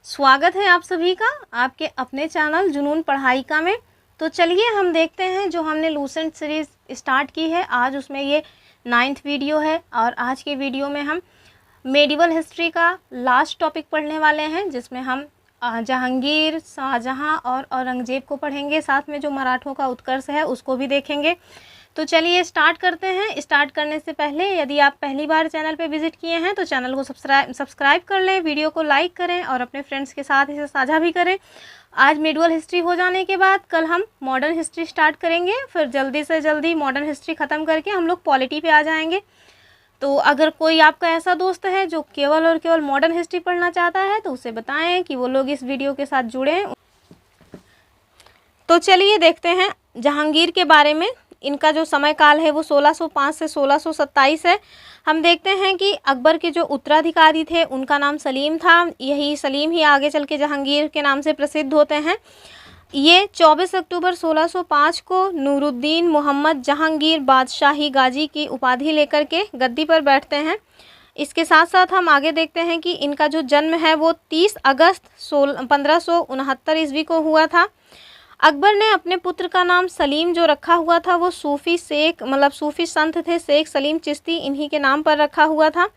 स्वागत है आप सभी का आपके अपने चैनल जुनून पढ़ाई का में। तो चलिए हम देखते हैं जो हमने लूसेंट सीरीज़ स्टार्ट की है। आज उसमें ये 9th वीडियो है और आज के वीडियो में हम मेडिवल हिस्ट्री का लास्ट टॉपिक पढ़ने वाले हैं, जिसमें हम जहांगीर, शाहजहां और औरंगज़ेब को पढ़ेंगे। साथ में जो मराठों का उत्कर्ष है उसको भी देखेंगे। तो चलिए स्टार्ट करते हैं। स्टार्ट करने से पहले यदि आप पहली बार चैनल पे विज़िट किए हैं तो चैनल को सब्सक्राइब कर लें, वीडियो को लाइक करें और अपने फ्रेंड्स के साथ इसे साझा भी करें। आज मेडिवल हिस्ट्री हो जाने के बाद कल हम मॉडर्न हिस्ट्री स्टार्ट करेंगे, फिर जल्दी से जल्दी मॉडर्न हिस्ट्री ख़त्म करके हम लोग पॉलिटी पे आ जाएंगे। तो अगर कोई आपका ऐसा दोस्त है जो केवल और केवल मॉडर्न हिस्ट्री पढ़ना चाहता है तो उसे बताएं कि वो लोग इस वीडियो के साथ जुड़ें। तो चलिए देखते हैं जहांगीर के बारे में। इनका जो समय काल है वो 1605 से 1627 है। हम देखते हैं कि अकबर के जो उत्तराधिकारी थे उनका नाम सलीम था। यही सलीम ही आगे चल के जहांगीर के नाम से प्रसिद्ध होते हैं। ये 24 अक्टूबर 1605 को नूरुद्दीन मोहम्मद जहांगीर बादशाही गाजी की उपाधि लेकर के गद्दी पर बैठते हैं। इसके साथ साथ हम आगे देखते हैं कि इनका जो जन्म है वो 30 अगस्त 1569 ईस्वी को हुआ था। अकबर ने अपने पुत्र का नाम सलीम जो रखा हुआ था वो सूफ़ी संत थे शेख सलीम चिश्ती, इन्हीं के नाम पर रखा हुआ था।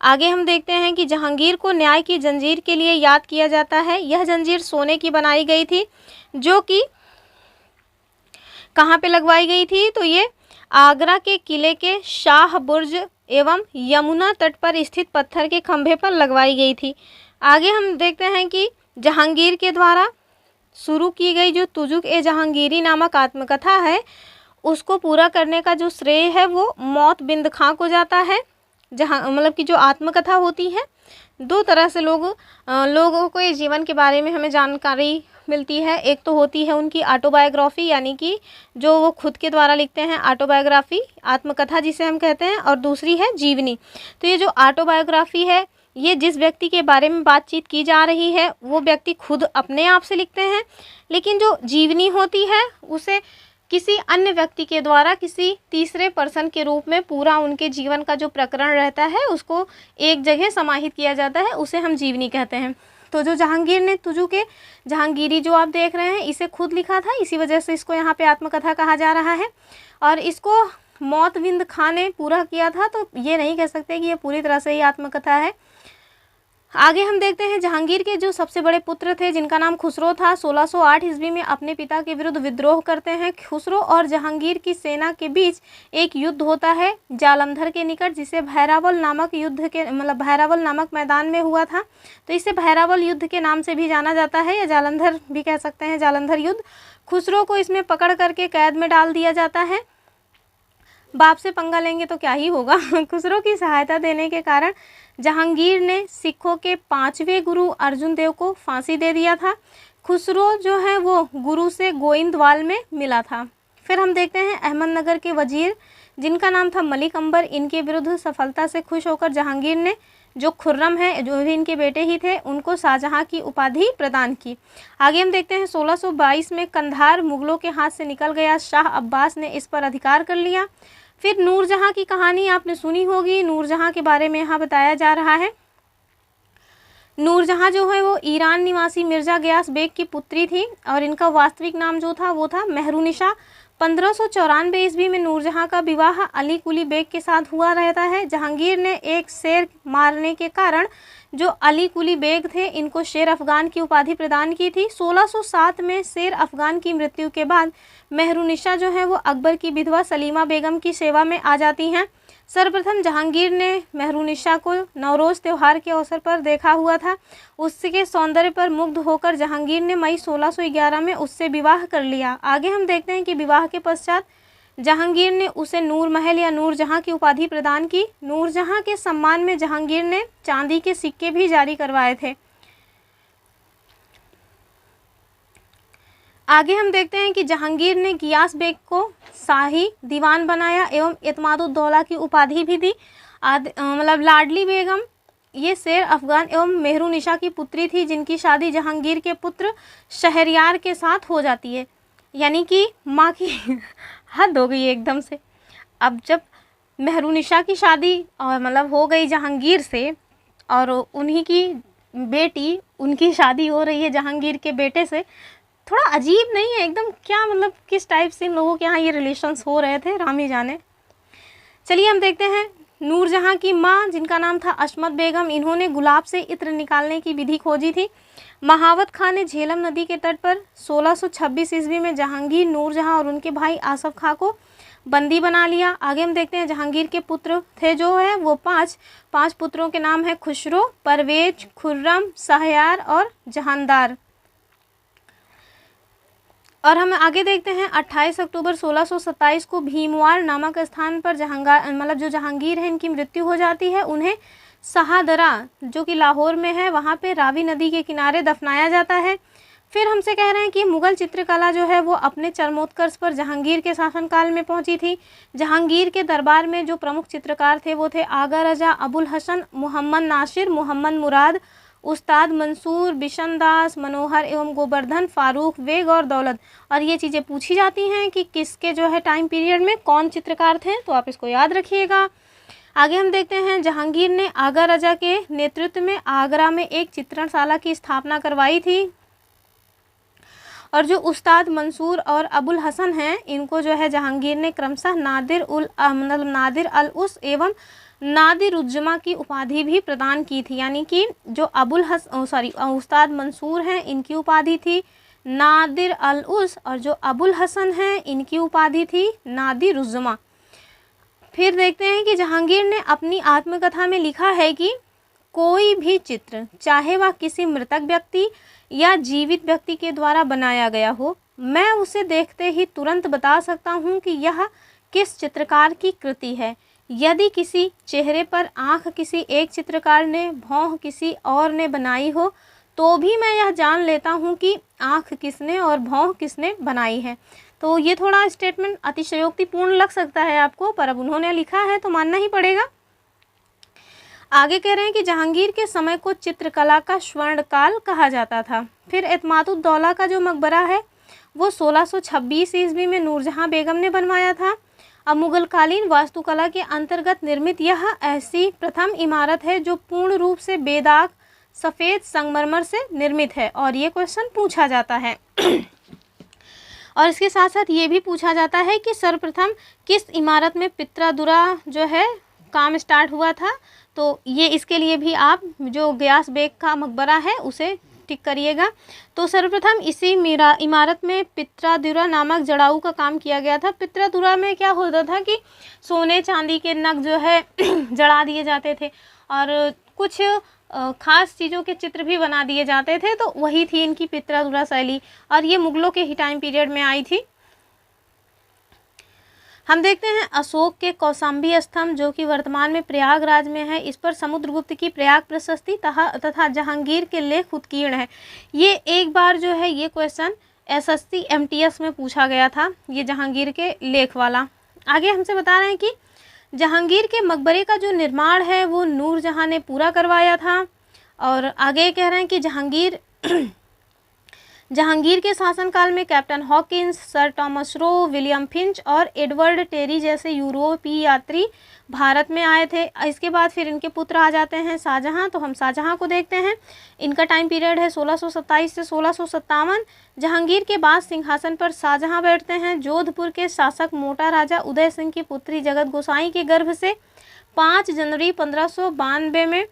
आगे हम देखते हैं कि जहांगीर को न्याय की जंजीर के लिए याद किया जाता है। यह जंजीर सोने की बनाई गई थी, जो कि कहाँ पे लगवाई गई थी, तो ये आगरा के किले के शाह बुर्ज एवं यमुना तट पर स्थित पत्थर के खंभे पर लगवाई गई थी। आगे हम देखते हैं कि जहांगीर के द्वारा शुरू की गई जो तुजुक ए जहांगीरी नामक आत्मकथा है उसको पूरा करने का जो श्रेय है वो मौत बिंद खां को जाता है। जहाँ कि जो आत्मकथा होती है, दो तरह से लोगों को ये जीवन के बारे में हमें जानकारी मिलती है। एक तो होती है उनकी ऑटोबायोग्राफी, यानी कि जो वो खुद के द्वारा लिखते हैं, ऑटोबायोग्राफी आत्मकथा जिसे हम कहते हैं, और दूसरी है जीवनी। तो ये जो ऑटोबायोग्राफी है ये जिस व्यक्ति के बारे में बातचीत की जा रही है वो व्यक्ति खुद अपने आप से लिखते हैं, लेकिन जो जीवनी होती है उसे किसी अन्य व्यक्ति के द्वारा किसी तीसरे पर्सन के रूप में पूरा उनके जीवन का जो प्रकरण रहता है उसको एक जगह समाहित किया जाता है, उसे हम जीवनी कहते हैं। तो जो जहांगीर ने तुजुक ए जहांगीरी जो आप देख रहे हैं इसे खुद लिखा था, इसी वजह से इसको यहाँ पे आत्मकथा कहा जा रहा है। और इसको मौत बिंद खां ने पूरा किया था, तो ये नहीं कह सकते कि ये पूरी तरह से ही आत्मकथा है। आगे हम देखते हैं जहांगीर के जो सबसे बड़े पुत्र थे जिनका नाम खुसरो था, 1608 ईस्वी में अपने पिता के विरुद्ध विद्रोह करते हैं। खुसरो और जहांगीर की सेना के बीच एक युद्ध होता है जालंधर के निकट, जिसे भैरावल नामक मैदान में हुआ था। तो इसे भैरावल युद्ध के नाम से भी जाना जाता है, या जालंधर भी कह सकते हैं, जालंधर युद्ध। खुसरो को इसमें पकड़ करके कैद में डाल दिया जाता है। बाप से पंगा लेंगे तो क्या ही होगा। खुसरो की सहायता देने के कारण जहांगीर ने सिखों के 5वें गुरु अर्जुन देव को फांसी दे दिया था। खुसरो जो है वो गुरु से गोइंदवाल में मिला था। फिर हम देखते हैं अहमदनगर के वजीर जिनका नाम था मलिक अंबर, इनके विरुद्ध सफलता से खुश होकर जहांगीर ने जो खुर्रम है, जो भी इनके बेटे ही थे, उनको शाहजहां की उपाधि प्रदान की। आगे हम देखते हैं 1622 में कंधार मुगलों के हाथ से निकल गया। शाह अब्बास ने इस पर अधिकार कर लिया। फिर नूरजहां की कहानी आपने सुनी होगी। नूरजहां के बारे में यहाँ बताया जा रहा है। नूरजहां जो है वो ईरान निवासी मिर्जा गयास बेग की पुत्री थी और इनका वास्तविक नाम जो था वो था मेहरुनिशा। 1594 ईस्वी में नूरजहां का विवाह अली कुली बेग के साथ हुआ रहता है। जहांगीर ने एक शेर मारने के कारण जो अली कुली बेग थे इनको शेर अफगान की उपाधि प्रदान की थी। 1607 में शेर अफगान की मृत्यु के बाद मेहरुनिशा जो है वो अकबर की विधवा सलीमा बेगम की सेवा में आ जाती हैं। सर्वप्रथम जहांगीर ने मेहरुनिशा को नवरोज़ त्यौहार के अवसर पर देखा हुआ था। उसके सौंदर्य पर मुग्ध होकर जहांगीर ने मई 1611 में उससे विवाह कर लिया। आगे हम देखते हैं कि विवाह के पश्चात जहांगीर ने उसे नूर महल या नूरजहां की उपाधि प्रदान की। नूरजहां के सम्मान में जहांगीर ने चांदी के सिक्के भी जारी करवाए थे। आगे हम देखते हैं कि जहांगीर ने गियास बेग को शाही दीवान बनाया एवं एतमादुद्दौला की उपाधि भी दी। लाडली बेगम ये शेर अफगान एवं मेहरुनिशा की पुत्री थी, जिनकी शादी जहांगीर के पुत्र शहरयार के साथ हो जाती है। यानी कि माँ की हद हो गई एकदम से। अब जब मेहरुनिशा की शादी हो गई जहांगीर से और उन्हीं की बेटी, उनकी शादी हो रही है जहांगीर के बेटे से। थोड़ा अजीब नहीं है एकदम? क्या मतलब किस टाइप से इन लोगों के यहाँ ये रिलेशंस हो रहे थे, राम ही जाने। चलिए हम देखते हैं नूरजहाँ की माँ, जिनका नाम था अशमत बेगम, इन्होंने गुलाब से इत्र निकालने की विधि खोजी थी। महावत खां ने झेलम नदी के तट पर 1626 ईस्वी में जहांगीर, नूरजहाँ और उनके भाई आसफ खां को बंदी बना लिया। आगे हम देखते हैं जहांगीर के पुत्र थे जो है वो पांच पुत्रों के नाम है खुसरो, परवेज, खुर्रम, शहरयार और जहानदार। और हम आगे देखते हैं 28 अक्टूबर 1627 को भीमवार नामक स्थान पर जो जहांगीर है इनकी मृत्यु हो जाती है। उन्हें शाहदरा जो कि लाहौर में है वहाँ पे रावी नदी के किनारे दफनाया जाता है। फिर हमसे कह रहे हैं कि मुग़ल चित्रकला जो है वो अपने चरमोत्कर्ष पर जहांगीर के शासनकाल में पहुंची थी। जहांगीर के दरबार में जो प्रमुख चित्रकार थे वो थे आगा रजा, अबुल हसन, मोहम्मद नासिर, मोहम्मद मुराद, उस्ताद मंसूर, बिशनदास, मनोहर एवं गोवर्धन, फारूक, वेग और दौलत। और ये चीज़ें पूछी जाती हैं कि किसके जो है टाइम पीरियड में कौन चित्रकार थे, तो आप इसको याद रखिएगा। आगे हम देखते हैं जहांगीर ने आगा रजा के नेतृत्व में आगरा में एक चित्रणशाला की स्थापना करवाई थी। और जो उस्ताद मंसूर और अबुल हसन हैं इनको जो है जहांगीर ने क्रमशः नादिर अल उस एवं नादिर उज्जमा की उपाधि भी प्रदान की थी। यानी कि जो उस्ताद मंसूर हैं इनकी उपाधि थी नादिर अल उस और जो अबुल हसन हैं इनकी उपाधि थी नादिर उज्जमा। फिर देखते हैं कि जहांगीर ने अपनी आत्मकथा में लिखा है कि कोई भी चित्र चाहे वह किसी मृतक व्यक्ति या जीवित व्यक्ति के द्वारा बनाया गया हो, मैं उसे देखते ही तुरंत बता सकता हूँ कि यह किस चित्रकार की कृति है। यदि किसी चेहरे पर आँख किसी एक चित्रकार ने, भौं किसी और ने बनाई हो, तो भी मैं यह जान लेता हूँ कि आँख किसने और भौं किसने बनाई है। तो ये थोड़ा स्टेटमेंट अतिशयोक्तिपूर्ण लग सकता है आपको, पर अब उन्होंने लिखा है तो मानना ही पड़ेगा। आगे कह रहे हैं कि जहांगीर के समय को चित्रकला का स्वर्णकाल कहा जाता था। फिर एतमादुद्दौला का जो मकबरा है वो 1626 ईस्वी में नूरजहाँ बेगम ने बनवाया था। अब मुगलकालीन वास्तुकला के अंतर्गत निर्मित यह ऐसी प्रथम इमारत है जो पूर्ण रूप से बेदाग सफ़ेद संगमरमर से निर्मित है। और ये क्वेश्चन पूछा जाता है और इसके साथ साथ ये भी पूछा जाता है कि सर्वप्रथम किस इमारत में पित्रादुरा जो है काम स्टार्ट हुआ था। तो ये इसके लिए भी आप जो गयास बेग का मकबरा है उसे टिक करिएगा। तो सर्वप्रथम इसी इमारत में पित्रादुरा नामक जड़ाऊ का काम किया गया था। पित्रादुरा में क्या होता था कि सोने चांदी के नग जो है जड़ा दिए जाते थे और कुछ खास चीज़ों के चित्र भी बना दिए जाते थे। तो वही थी इनकी पित्रादुरा शैली और ये मुग़लों के ही टाइम पीरियड में आई थी। हम देखते हैं अशोक के कौशाम्बी स्तंभ जो कि वर्तमान में प्रयागराज में है। इस पर समुद्रगुप्त की प्रयाग प्रशस्ति तथा जहांगीर के लेख उत्कीर्ण है। ये एक बार जो है ये क्वेश्चन SSC MTS में पूछा गया था, ये जहांगीर के लेख वाला। आगे हमसे बता रहे हैं कि जहांगीर के मकबरे का जो निर्माण है वो नूरजहाँ ने पूरा करवाया था। और आगे कह रहे हैं कि जहांगीर के शासनकाल में captain Hawkins, sir Thomas Roe, William Finch और एडवर्ड टेरी जैसे यूरोपीय यात्री भारत में आए थे। इसके बाद फिर इनके पुत्र आ जाते हैं शाहजहां। तो हम शाहजहां को देखते हैं। इनका टाइम पीरियड है 1627 से 1657। जहांगीर के बाद सिंहासन पर शाहजहां बैठते हैं। जोधपुर के शासक मोटा राजा उदय सिंह की पुत्री जगत गोसाई के गर्भ से 5 जनवरी 1592 में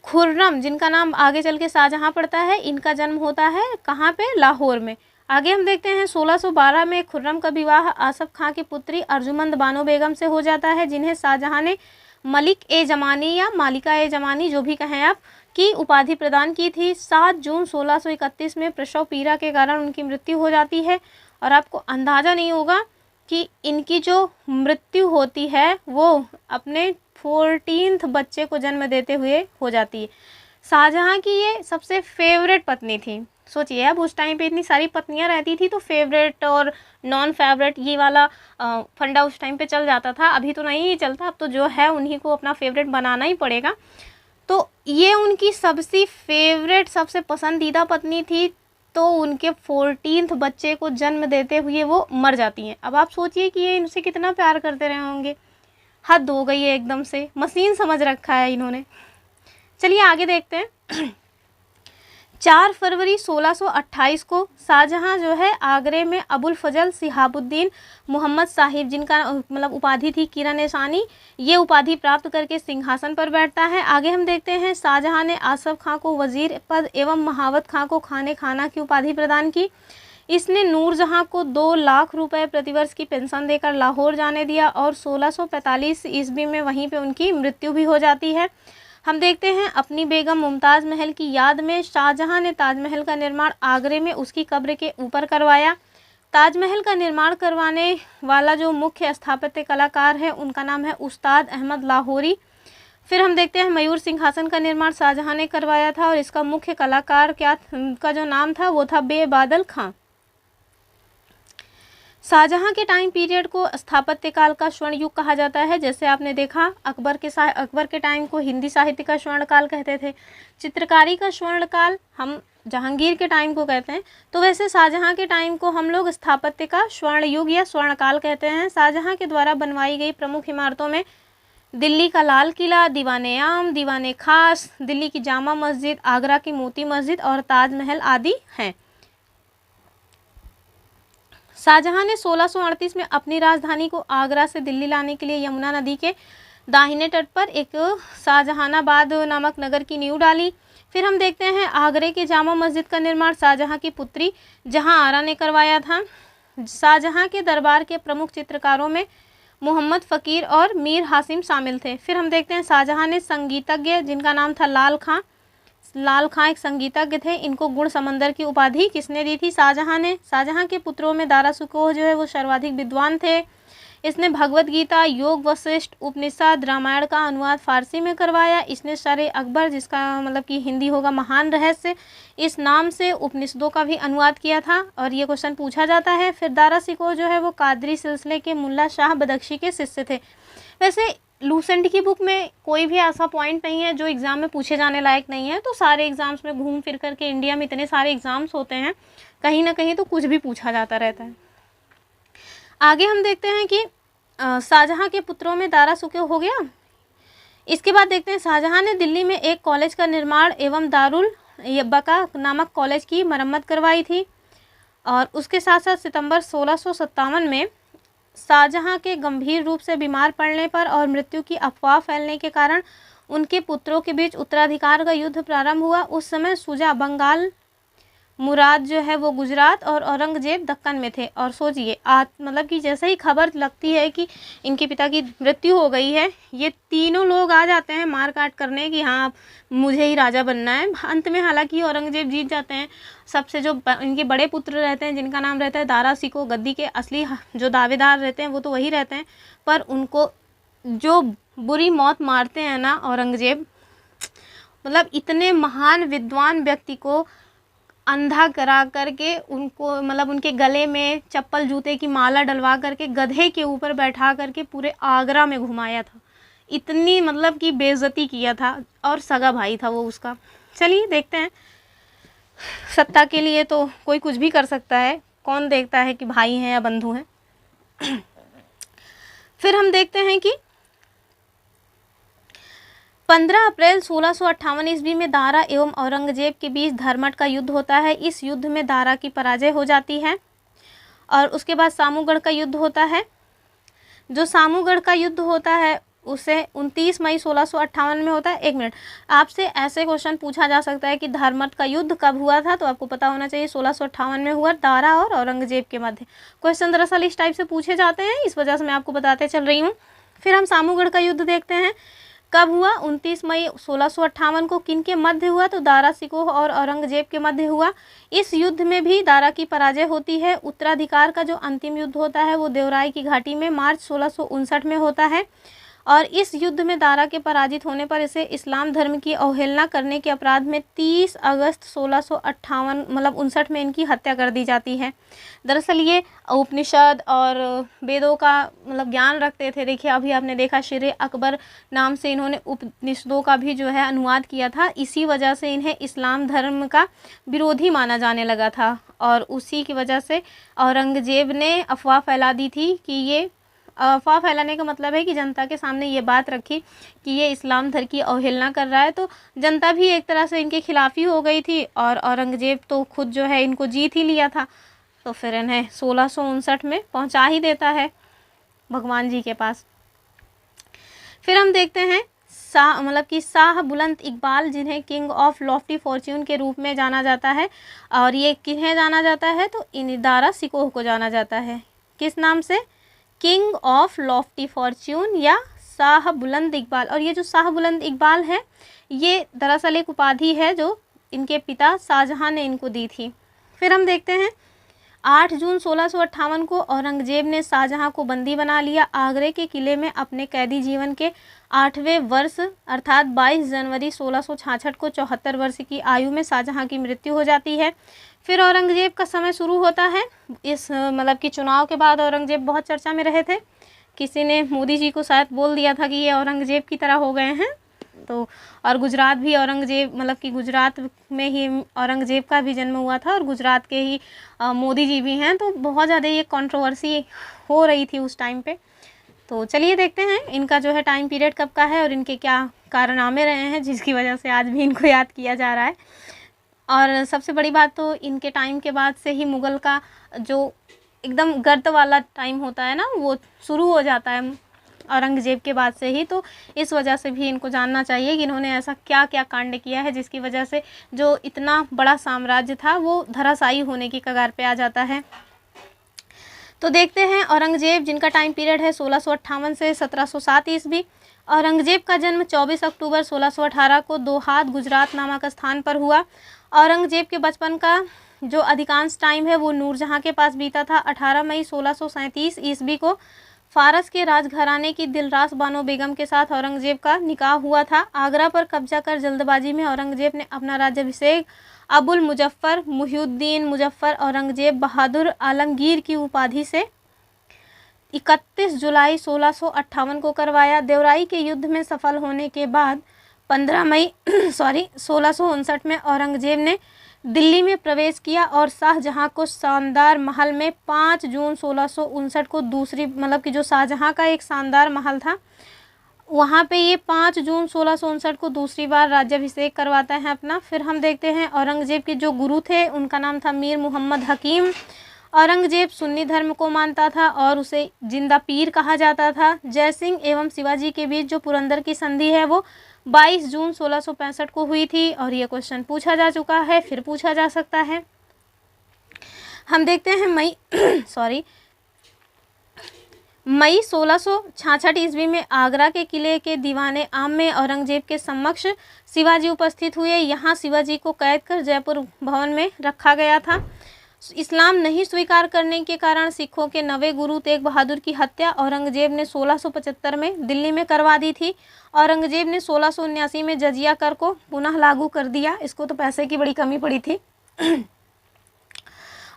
खुर्रम, जिनका नाम आगे चल के शाहजहां पड़ता है, इनका जन्म होता है कहाँ पे? लाहौर में। आगे हम देखते हैं 1612 में खुर्रम का विवाह आसफ खां की पुत्री अर्जुमंद बानो बेगम से हो जाता है, जिन्हें शाहजहां ने मलिक ए जमानी या मालिका ए जमानी जो भी कहें आप की उपाधि प्रदान की थी। 7 जून 1631 में प्रसव पीड़ा के कारण उनकी मृत्यु हो जाती है। और आपको अंदाज़ा नहीं होगा कि इनकी जो मृत्यु होती है वो अपने 14th बच्चे को जन्म देते हुए हो जाती है। शाहजहां की ये सबसे फेवरेट पत्नी थी। सोचिए अब उस टाइम पे इतनी सारी पत्नियां रहती थी तो फेवरेट और नॉन फेवरेट ये वाला फंडा उस टाइम पे चल जाता था। अभी तो नहीं चलता, अब तो जो है उन्हीं को अपना फेवरेट बनाना ही पड़ेगा। तो ये उनकी सबसे फेवरेट, सबसे पसंदीदा पत्नी थी। तो उनके 14th बच्चे को जन्म देते हुए वो मर जाती हैं। अब आप सोचिए कि ये इनसे कितना प्यार करते रहे होंगे। हद हो गई है एकदम से, मशीन समझ रखा है इन्होंने। चलिए आगे देखते हैं। 4 फरवरी 1628 को शाहजहां जो है आगरे में अबुल फजल सिहाबुद्दीन मोहम्मद साहिब, जिनका मतलब उपाधि थी किरण-ए-शानी, ये उपाधि प्राप्त करके सिंहासन पर बैठता है। आगे हम देखते हैं शाहजहां ने आसफ खां को वजीर पद एवं महावत खां को खाने खाना की उपाधि प्रदान की। इसने नूरजहां को 2 लाख रुपए प्रतिवर्ष की पेंशन देकर लाहौर जाने दिया और 1645 ईस्वी में वहीं पे उनकी मृत्यु भी हो जाती है। हम देखते हैं अपनी बेगम मुमताज़ महल की याद में शाहजहां ने ताजमहल का निर्माण आगरे में उसकी कब्र के ऊपर करवाया। ताजमहल का निर्माण करवाने वाला जो मुख्य स्थापत्य कलाकार है उनका नाम है उस्ताद अहमद लाहौरी। फिर हम देखते हैं मयूर सिंहासन का निर्माण शाहजहां ने करवाया था और इसका मुख्य कलाकार का जो नाम था वो था बेबादल खां। शाहजहां के टाइम पीरियड को स्थापत्य काल का स्वर्ण युग कहा जाता है। जैसे आपने देखा अकबर के टाइम को हिंदी साहित्य का स्वर्ण काल कहते थे। चित्रकारी का स्वर्ण काल हम जहांगीर के टाइम को कहते हैं। तो वैसे शाहजहां के टाइम को हम लोग स्थापत्य का स्वर्ण युग या स्वर्ण काल कहते हैं। शाहजहां के द्वारा बनवाई गई प्रमुख इमारतों में दिल्ली का लाल किला, दीवाने आम, दीवाने खास, दिल्ली की जामा मस्जिद, आगरा की मोती मस्जिद और ताजमहल आदि हैं। शाहजहां ने 1638 में अपनी राजधानी को आगरा से दिल्ली लाने के लिए यमुना नदी के दाहिने तट पर एक शाहजहानाबाद नामक नगर की नींव डाली। फिर हम देखते हैं आगरे के जामा मस्जिद का निर्माण शाहजहां की पुत्री जहां आरा ने करवाया था। शाहजहां के दरबार के प्रमुख चित्रकारों में मोहम्मद फ़कीर और मीर हासिम शामिल थे। फिर हम देखते हैं शाहजहां ने संगीतज्ञ जिनका नाम था लाल खां एक संगीतज्ञ थे, इनको गुण समंदर की उपाधि किसने दी थी? शाहजहां ने। शाहजहां के पुत्रों में दारा शिकोह जो है वो सर्वाधिक विद्वान थे। इसने भगवत गीता, योग वशिष्ठ, उपनिषद, रामायण का अनुवाद फारसी में करवाया। इसने शरे अकबर, जिसका मतलब कि हिंदी होगा महान रहस्य, इस नाम से उपनिषदों का भी अनुवाद किया था और ये क्वेश्चन पूछा जाता है। फिर दारा शिकोह जो है वो कादरी सिलसिले के मुल्ला शाह बदख्शी के शिष्य थे। वैसे लूसेंट की बुक में कोई भी ऐसा पॉइंट नहीं है जो एग्ज़ाम में पूछे जाने लायक नहीं है। तो सारे एग्ज़ाम्स में घूम फिर करके इंडिया में इतने सारे एग्ज़ाम्स होते हैं, कहीं ना कहीं तो कुछ भी पूछा जाता रहता है। आगे हम देखते हैं कि शाहजहां के पुत्रों में दारा शिकोह हो गया। इसके बाद देखते हैं शाहजहां ने दिल्ली में एक कॉलेज का निर्माण एवं दारुल बका नामक कॉलेज की मरम्मत करवाई थी। और उसके साथ साथ सितंबर 1657 में शाहजहां के गंभीर रूप से बीमार पड़ने पर और मृत्यु की अफवाह फैलने के कारण उनके पुत्रों के बीच उत्तराधिकार का युद्ध प्रारंभ हुआ। उस समय शुजा बंगाल, मुराद जो है वो गुजरात और औरंगजेब दक्कन में थे। और सोचिए मतलब कि जैसे ही खबर लगती है कि इनके पिता की मृत्यु हो गई है, ये तीनों लोग आ जाते हैं मार काट करने कि हाँ मुझे ही राजा बनना है। अंत में हालांकि औरंगजेब जीत जाते हैं। सबसे जो इनके बड़े पुत्र रहते हैं जिनका नाम रहता है दारा शिकोह, गद्दी के असली जो दावेदार रहते हैं वो तो वही रहते हैं, पर उनको जो बुरी मौत मारते हैं ना औरंगजेब, मतलब इतने महान विद्वान व्यक्ति को अंधा करा करके उनको मतलब उनके गले में चप्पल जूते की माला डलवा करके गधे के ऊपर बैठा करके पूरे आगरा में घुमाया था। इतनी मतलब कि बेइज्जती किया था और सगा भाई था वो उसका। चलिए देखते हैं, सत्ता के लिए तो कोई कुछ भी कर सकता है, कौन देखता है कि भाई हैं या बंधु हैं। फिर हम देखते हैं कि 15 अप्रैल 1658 ईस्वी में दारा एवं औरंगजेब के बीच धर्मट का युद्ध होता है। इस युद्ध में दारा की पराजय हो जाती है और उसके बाद सामूगढ़ का युद्ध होता है। जो सामूगढ़ का युद्ध होता है उसे 29 मई 1658 में होता है। 1 मिनट, आपसे ऐसे क्वेश्चन पूछा जा सकता है कि धर्मट का युद्ध कब हुआ था, तो आपको पता होना चाहिए 1658 में हुआ, दारा और औरंगजेब के मध्य। क्वेश्चन दरअसल इस टाइप से पूछे जाते हैं, इस वजह से मैं आपको बताते चल रही हूँ। फिर हम सामूगढ़ का युद्ध देखते हैं कब हुआ, 29 मई 1658 को। किन के मध्य हुआ, तो दारा शिकोह और औरंगजेब के मध्य हुआ। इस युद्ध में भी दारा की पराजय होती है। उत्तराधिकार का जो अंतिम युद्ध होता है वो देवराय की घाटी में मार्च 1659 में होता है और इस युद्ध में दारा के पराजित होने पर इसे इस्लाम धर्म की अवहेलना करने के अपराध में 30 अगस्त 1658 मतलब 59 में इनकी हत्या कर दी जाती है। दरअसल ये उपनिषद और वेदों का मतलब ज्ञान रखते थे। देखिए अभी आपने देखा शेरे अकबर नाम से इन्होंने उपनिषदों का भी जो है अनुवाद किया था। इसी वजह से इन्हें इस्लाम धर्म का विरोधी माना जाने लगा था और उसी की वजह से औरंगजेब ने अफवाह फैला दी थी कि ये अफवाह फैलाने का मतलब है कि जनता के सामने ये बात रखी कि ये इस्लाम धर्म की अवहेलना कर रहा है, तो जनता भी एक तरह से इनके खिलाफ ही हो गई थी और औरंगजेब तो खुद जो है इनको जीत ही लिया था। तो फिर इन्हें 1659 में पहुंचा ही देता है भगवान जी के पास। फिर हम देखते हैं शाह बुलंद इकबाल, जिन्हें किंग ऑफ लॉफ्टी फॉर्च्यून के रूप में जाना जाता है। और ये किन्हें जाना जाता है, तो इन दारा सिकोह को जाना जाता है। किस नाम से? किंग ऑफ लॉफ्टी फॉर्च्यून या शाह बुलंद इकबाल। और ये जो शाह बुलंद इकबाल है, ये दरअसल एक उपाधि है जो इनके पिता शाहजहां ने इनको दी थी। फिर हम देखते हैं 8 जून 1658 को औरंगजेब ने शाहजहां को बंदी बना लिया। आगरे के किले में अपने कैदी जीवन के 8वें वर्ष अर्थात 22 जनवरी 1666 को 74 वर्ष की आयु में शाहजहां की मृत्यु हो जाती है। फिर औरंगजेब का समय शुरू होता है। इस कि चुनाव के बाद औरंगजेब बहुत चर्चा में रहे थे। किसी ने मोदी जी को शायद बोल दिया था कि ये औरंगजेब की तरह हो गए हैं। तो और गुजरात भी औरंगजेब कि गुजरात में ही औरंगजेब का भी जन्म हुआ था और गुजरात के ही मोदी जी भी हैं। तो बहुत ज़्यादा ये कंट्रोवर्सी हो रही थी उस टाइम पे। तो चलिए देखते हैं इनका जो है टाइम पीरियड कब का है और इनके क्या कारनामे रहे हैं जिसकी वजह से आज भी इनको याद किया जा रहा है। और सबसे बड़ी बात तो इनके टाइम के बाद से ही मुग़ल का जो एकदम गर्द वाला टाइम होता है ना, वो शुरू हो जाता है औरंगजेब के बाद से ही। तो इस वजह से भी इनको जानना चाहिए कि इन्होंने ऐसा क्या क्या कांड किया है जिसकी वजह से जो इतना बड़ा साम्राज्य था वो धराशायी होने की कगार पे आ जाता है। तो देखते हैं औरंगजेब, जिनका टाइम पीरियड है 1658 से 1707 ईस्वी। औरंगजेब का जन्म 24 अक्टूबर 1618 को दोहात गुजरात नामक स्थान पर हुआ। औरंगजेब के बचपन का जो अधिकांश टाइम है वो नूरजहाँ के पास बीता था। 18 मई 1637 ईस्वी को फारस के राजघराने की दिलरास बानो बेगम के साथ औरंगजेब का निकाह हुआ था। आगरा पर कब्जा कर जल्दबाजी में औरंगजेब ने अपना राज्याभिषेक अबुल मुजफ्फर मुहिउद्दीन मुजफ्फर औरंगजेब बहादुर आलमगीर की उपाधि से 31 जुलाई 1658 को करवाया। देवराई के युद्ध में सफल होने के बाद 15 मई 1659 में औरंगजेब ने दिल्ली में प्रवेश किया और शाहजहां को शानदार महल में 5 जून 1659 को दूसरी कि जो शाहजहां का एक शानदार महल था वहाँ पे ये 5 जून 1659 को दूसरी बार राज्याभिषेक करवाता है अपना। फिर हम देखते हैं औरंगजेब के जो गुरु थे उनका नाम था मीर मुहम्मद हकीम। औरंगजेब सुन्नी धर्म को मानता था और उसे जिंदा पीर कहा जाता था। जय सिंह एवं शिवाजी के बीच जो पुरंदर की संधि है वो 22 जून 1665 को हुई थी और ये क्वेश्चन पूछा जा चुका है, फिर पूछा जा सकता है। हम देखते हैं मई 1666 ईस्वी में आगरा के किले के दीवाने आम में औरंगजेब के समक्ष शिवाजी उपस्थित हुए। यहाँ शिवाजी को कैद कर जयपुर भवन में रखा गया था। इस्लाम नहीं स्वीकार करने के कारण सिखों के नवे गुरु तेग बहादुर की हत्या औरंगजेब ने 1675 में दिल्ली में करवा दी थी। औरंगजेब ने 1679 में जजिया कर को पुनः लागू कर दिया। इसको तो पैसे की बड़ी कमी पड़ी थी।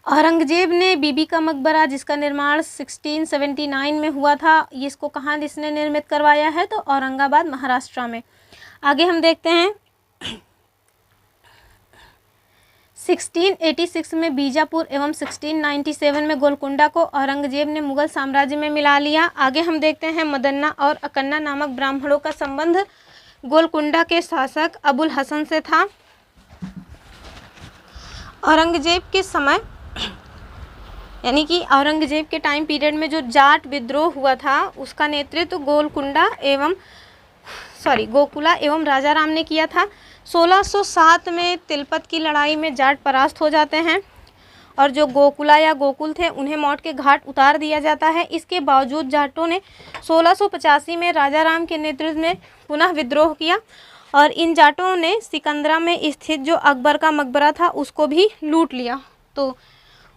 औरंगजेब ने बीबी का मकबरा जिसका निर्माण 1679 में हुआ था, इसको कहाँ जिसने निर्मित करवाया है, तो औरंगाबाद महाराष्ट्र में। आगे हम देखते हैं 1686 में बीजापुर एवं 1697 में गोलकुंडा को औरंगजेब ने मुगल साम्राज्य में मिला लिया। आगे हम देखते हैं मदन्ना और अकन्ना नामक ब्राह्मणों का संबंध गोलकुंडा के शासक अबुल हसन से था। औरंगजेब के समय औरंगजेब के टाइम पीरियड में जो जाट विद्रोह हुआ था उसका नेतृत्व गोकुला एवं राजाराम ने किया था। 1607 में तिलपत की लड़ाई में जाट परास्त हो जाते हैं और जो गोकुला या गोकुल थे उन्हें मौत के घाट उतार दिया जाता है। इसके बावजूद जाटों ने 1685 में राजाराम के नेतृत्व में पुनः विद्रोह किया और इन जाटों ने सिकंदरा में स्थित जो अकबर का मकबरा था उसको भी लूट लिया। तो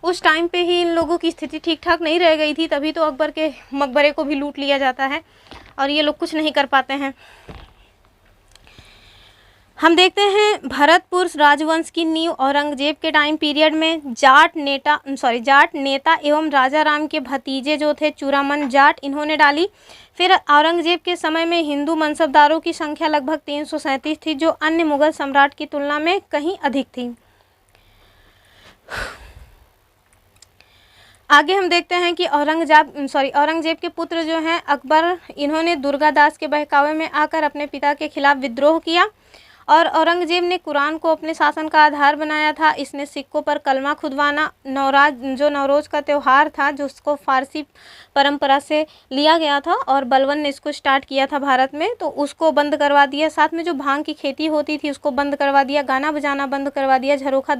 उस टाइम पे ही इन लोगों की स्थिति ठीक ठाक नहीं रह गई थी, तभी तो अकबर के मकबरे को भी लूट लिया जाता है और ये लोग कुछ नहीं कर पाते हैं। हम देखते हैं भरतपुर राजवंश की नींव औरंगजेब के टाइम पीरियड में जाट नेता एवं राजाराम के भतीजे जो थे चूरामन जाट, इन्होंने डाली। फिर औरंगजेब के समय में हिंदू मनसबदारों की संख्या लगभग 337 थी, जो अन्य मुगल सम्राट की तुलना में कहीं अधिक थी। आगे हम देखते हैं कि औरंगजेब के पुत्र जो हैं अकबर, इन्होंने दुर्गादास के बहकावे में आकर अपने पिता के खिलाफ विद्रोह किया और औरंगजेब ने कुरान को अपने शासन का आधार बनाया था। इसने सिक्कों पर कलमा खुदवाना, नवरोज़ का त्यौहार था जो उसको फारसी परंपरा से लिया गया था और बलबन ने इसको स्टार्ट किया था भारत में, तो उसको बंद करवा दिया। साथ में जो भांग की खेती होती थी उसको बंद करवा दिया, गाना बजाना बंद करवा दिया, झरोखा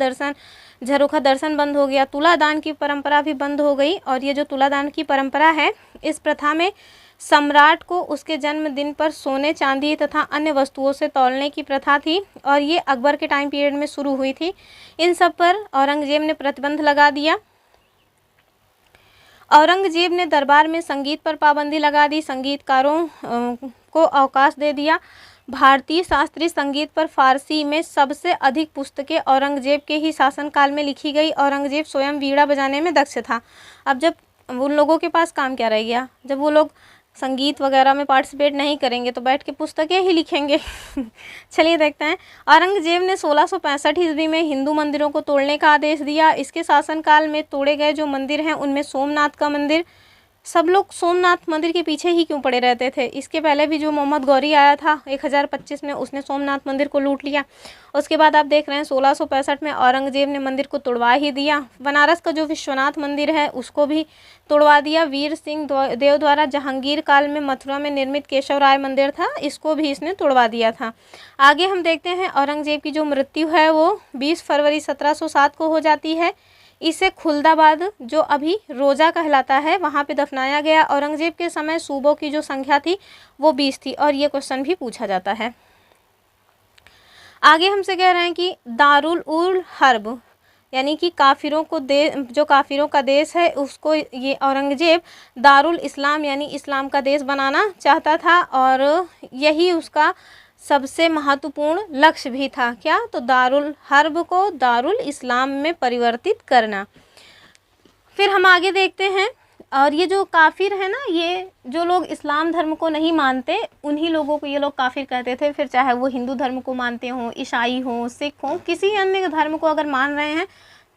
दर्शन बंद हो गया, तुलादान की परंपरा भी बंद हो गई। और ये जो तुलादान की परंपरा है, इस प्रथा में सम्राट को उसके जन्मदिन पर सोने, चांदी तथा अन्य वस्तुओं से तौलने की प्रथा थी और ये अकबर के टाइम पीरियड में शुरू हुई थी। इन सब पर औरंगजेब ने प्रतिबंध लगा दिया। औरंगजेब ने दरबार में संगीत पर पाबंदी लगा दी, संगीतकारों को अवकाश दे दिया। भारतीय शास्त्रीय संगीत पर फारसी में सबसे अधिक पुस्तकें औरंगजेब के ही शासनकाल में लिखी गई। औरंगजेब स्वयं वीणा बजाने में दक्ष था। अब जब उन लोगों के पास काम क्या रह गया, जब वो लोग संगीत वगैरह में पार्टिसिपेट नहीं करेंगे तो बैठ के पुस्तकें ही लिखेंगे। चलिए देखते हैं। औरंगजेब ने 1665 ईस्वी में हिंदू मंदिरों को तोड़ने का आदेश दिया। इसके शासनकाल में तोड़े गए जो मंदिर हैं उनमें सोमनाथ का मंदिर, सब लोग सोमनाथ मंदिर के पीछे ही क्यों पड़े रहते थे। इसके पहले भी जो मोहम्मद गौरी आया था 1025 में, उसने सोमनाथ मंदिर को लूट लिया। उसके बाद आप देख रहे हैं 1665 में औरंगजेब ने मंदिर को तोड़वा ही दिया। बनारस का जो विश्वनाथ मंदिर है उसको भी तोड़वा दिया। वीर सिंह देव द्वारा जहांगीर काल में मथुरा में निर्मित केशव राय मंदिर था, इसको भी इसने तोड़वा दिया था। आगे हम देखते हैं औरंगजेब की जो मृत्यु है वो 20 फरवरी 1707 को हो जाती है। इसे खुलदाबाद, जो अभी रोजा कहलाता है, वहाँ पे दफनाया गया। औरंगजेब के समय सूबों की जो संख्या थी वो 20 थी और ये क्वेश्चन भी पूछा जाता है। आगे हमसे कह रहे हैं कि दारुल उल हर्ब यानी कि काफिरों को जो काफिरों का देश है उसको ये औरंगजेब दारुल इस्लाम यानी इस्लाम का देश बनाना चाहता था और यही उसका सबसे महत्वपूर्ण लक्ष्य भी था। क्या? तो दारुल हर्ब को दारुल इस्लाम में परिवर्तित करना। फिर हम आगे देखते हैं, और ये जो काफिर है ना, ये जो लोग इस्लाम धर्म को नहीं मानते उन्हीं लोगों को ये लोग काफिर कहते थे। फिर चाहे वो हिंदू धर्म को मानते हों, ईसाई हों, सिख हों, किसी अन्य धर्म को अगर मान रहे हैं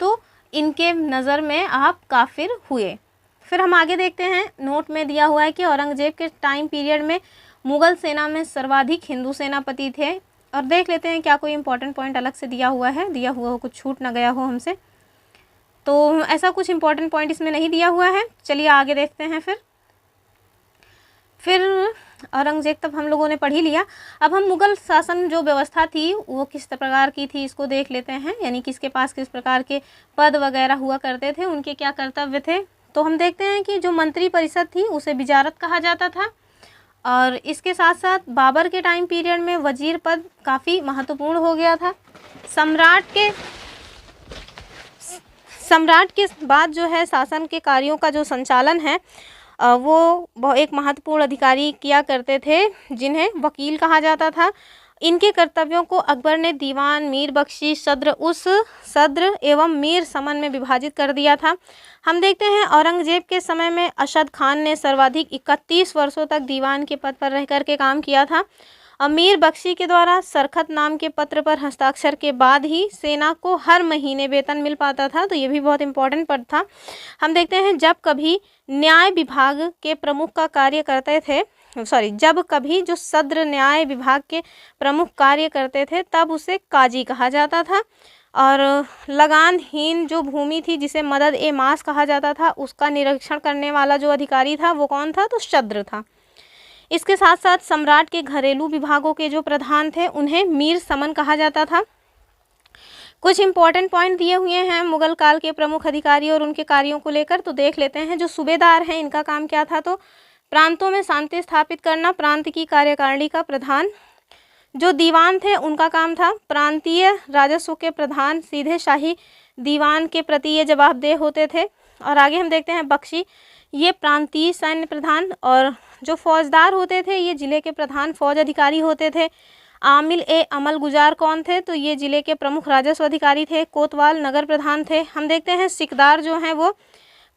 तो इनके नज़र में आप काफिर हुए। फिर हम आगे देखते हैं, नोट में दिया हुआ है कि औरंगजेब के टाइम पीरियड में मुगल सेना में सर्वाधिक हिंदू सेनापति थे। और देख लेते हैं क्या कोई इंपॉर्टेंट पॉइंट अलग से दिया हुआ है, दिया हुआ हो, कुछ छूट ना गया हो हमसे। तो ऐसा कुछ इंपॉर्टेंट पॉइंट इसमें नहीं दिया हुआ है। चलिए आगे देखते हैं। फिर औरंगजेब तब हम लोगों ने पढ़ ही लिया। अब हम मुगल शासन जो व्यवस्था थी वो किस प्रकार की थी इसको देख लेते हैं, यानी किसके पास किस प्रकार के पद वगैरह हुआ करते थे, उनके क्या कर्तव्य थे। तो हम देखते हैं कि जो मंत्री परिषद थी उसे विजारत कहा जाता था और इसके साथ साथ बाबर के टाइम पीरियड में वजीर पद काफ़ी महत्वपूर्ण हो गया था। सम्राट के बाद जो है शासन के कार्यों का जो संचालन है वो एक महत्वपूर्ण अधिकारी किया करते थे जिन्हें वकील कहा जाता था। इनके कर्तव्यों को अकबर ने दीवान, मीर बख्शी, सद्र एवं मीर समन में विभाजित कर दिया था। हम देखते हैं औरंगजेब के समय में अशद खान ने सर्वाधिक 31 वर्षों तक दीवान के पद पर रह कर के काम किया था। मीर बख्शी के द्वारा सरखत नाम के पत्र पर हस्ताक्षर के बाद ही सेना को हर महीने वेतन मिल पाता था, तो ये भी बहुत इंपॉर्टेंट पद था। हम देखते हैं जब कभी न्याय विभाग के प्रमुख का कार्य करते थे, जब कभी जो सद्र न्याय विभाग के प्रमुख कार्य करते थे तब उसे काजी कहा जाता था। और लगानहीन जो भूमि थी जिसे मदद ए मास कहा जाता था, उसका निरीक्षण करने वाला जो अधिकारी था वो कौन था? तो सद्र था। इसके साथ साथ सम्राट के घरेलू विभागों के जो प्रधान थे उन्हें मीर समन कहा जाता था। कुछ इंपॉर्टेंट पॉइंट दिए हुए हैं मुगल काल के प्रमुख अधिकारी और उनके कार्यों को लेकर, तो देख लेते हैं। जो सूबेदार हैं इनका काम क्या था? तो प्रांतों में शांति स्थापित करना, प्रांत की कार्यकारिणी का प्रधान। जो दीवान थे उनका काम था प्रांतीय राजस्व के प्रधान, सीधे शाही दीवान के प्रति ये जवाबदेह होते थे। और आगे हम देखते हैं बख्शी, ये प्रांतीय सैन्य प्रधान। और जो फौजदार होते थे ये जिले के प्रधान फौज अधिकारी होते थे। आमिल ए अमल गुजार कौन थे? तो ये जिले के प्रमुख राजस्व अधिकारी थे। कोतवाल नगर प्रधान थे। हम देखते हैं सिकदार जो हैं वो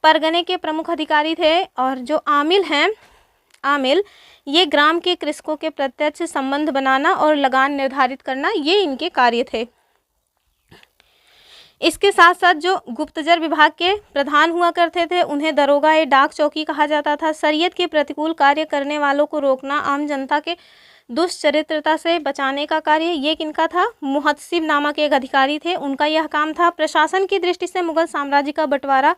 परगने के प्रमुख अधिकारी थे। और जो आमिल हैं, आमिल ये ग्राम के कृषकों के प्रत्यक्ष संबंध बनाना और लगान निर्धारित करना, ये इनके कार्य थे। इसके साथ साथ जो गुप्तचर विभाग के प्रधान हुआ करते थे उन्हें दरोगा या डाक चौकी कहा जाता था। शरीयत के प्रतिकूल कार्य करने वालों को रोकना, आम जनता के दुष्चरित्रता से बचाने का कार्य ये किनका था? मुहतसिब नामक एक अधिकारी थे, उनका यह काम था। प्रशासन की दृष्टि से मुगल साम्राज्य का बंटवारा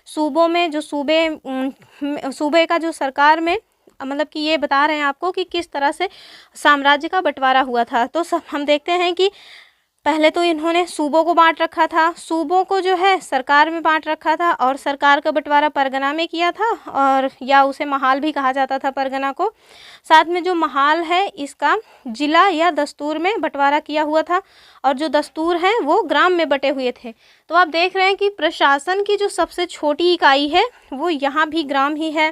सूबों में, जो सूबे का जो सरकार में, मतलब कि ये बता रहे हैं आपको कि किस तरह से साम्राज्य का बंटवारा हुआ था। तो सब हम देखते हैं कि पहले तो इन्होंने सूबों को बांट रखा था, सूबों को जो है सरकार में बांट रखा था, और सरकार का बंटवारा परगना में किया था, और या उसे महाल भी कहा जाता था परगना को। साथ में जो महाल है इसका जिला या दस्तूर में बंटवारा किया हुआ था, और जो दस्तूर हैं वो ग्राम में बटे हुए थे। तो आप देख रहे हैं कि प्रशासन की जो सबसे छोटी इकाई है वो यहाँ भी ग्राम ही है।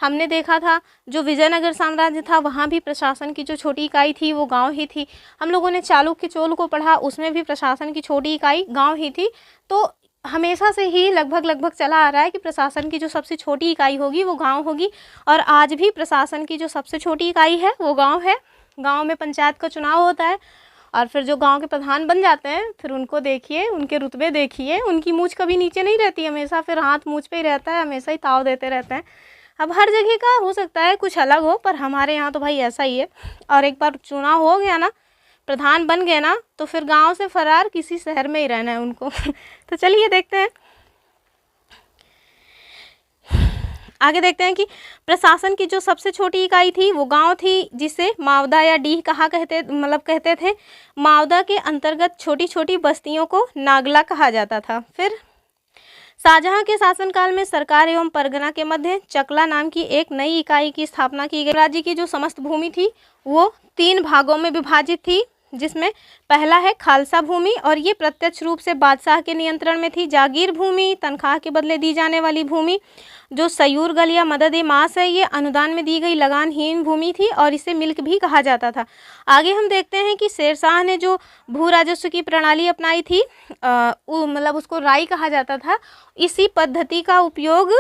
हमने देखा था जो विजयनगर साम्राज्य था वहाँ भी प्रशासन की जो छोटी इकाई थी वो गांव ही थी। हम लोगों ने चालुक्य चोल को पढ़ा, उसमें भी प्रशासन की छोटी इकाई गांव ही थी। तो हमेशा से ही लगभग चला आ रहा है कि प्रशासन की जो सबसे छोटी इकाई होगी वो गांव होगी, और आज भी प्रशासन की जो सबसे छोटी इकाई है वो गांव है। गांव में पंचायत का चुनाव होता है, और फिर जो गांव के प्रधान बन जाते हैं फिर उनको देखिए, उनके रुतबे देखिए, उनकी मूंछ कभी नीचे नहीं रहती, हमेशा फिर हाथ मूंछ पे ही रहता है, हमेशा ही ताव देते रहते हैं। अब हर जगह का हो सकता है कुछ अलग हो, पर हमारे यहाँ तो भाई ऐसा ही है। और एक बार चुनाव हो गया ना, प्रधान बन गए ना, तो फिर गांव से फरार किसी शहर में ही रहना है उनको। तो चलिए देखते हैं, आगे देखते हैं कि प्रशासन की जो सबसे छोटी इकाई थी वो गांव थी, जिसे मावदा या डीह कहते थे। मावदा के अंतर्गत छोटी छोटी बस्तियों को नागला कहा जाता था। फिर शाहजहां के शासनकाल में सरकार एवं परगना के मध्य चकला नाम की एक नई इकाई की स्थापना की गई। राज्य की जो समस्त भूमि थी वो 3 भागों में विभाजित थी, जिसमें पहला है खालसा भूमि, और ये प्रत्यक्ष रूप से बादशाह के नियंत्रण में थी। जागीर भूमि, तनख्वाह के बदले दी जाने वाली भूमि। जो सयूर गल या मदद मास है, ये अनुदान में दी गई लगानहीन भूमि थी, और इसे मिल्क भी कहा जाता था। आगे हम देखते हैं कि शेरशाह ने जो भू राजस्व की प्रणाली अपनाई थी, उसको राई कहा जाता था। इसी पद्धति का उपयोग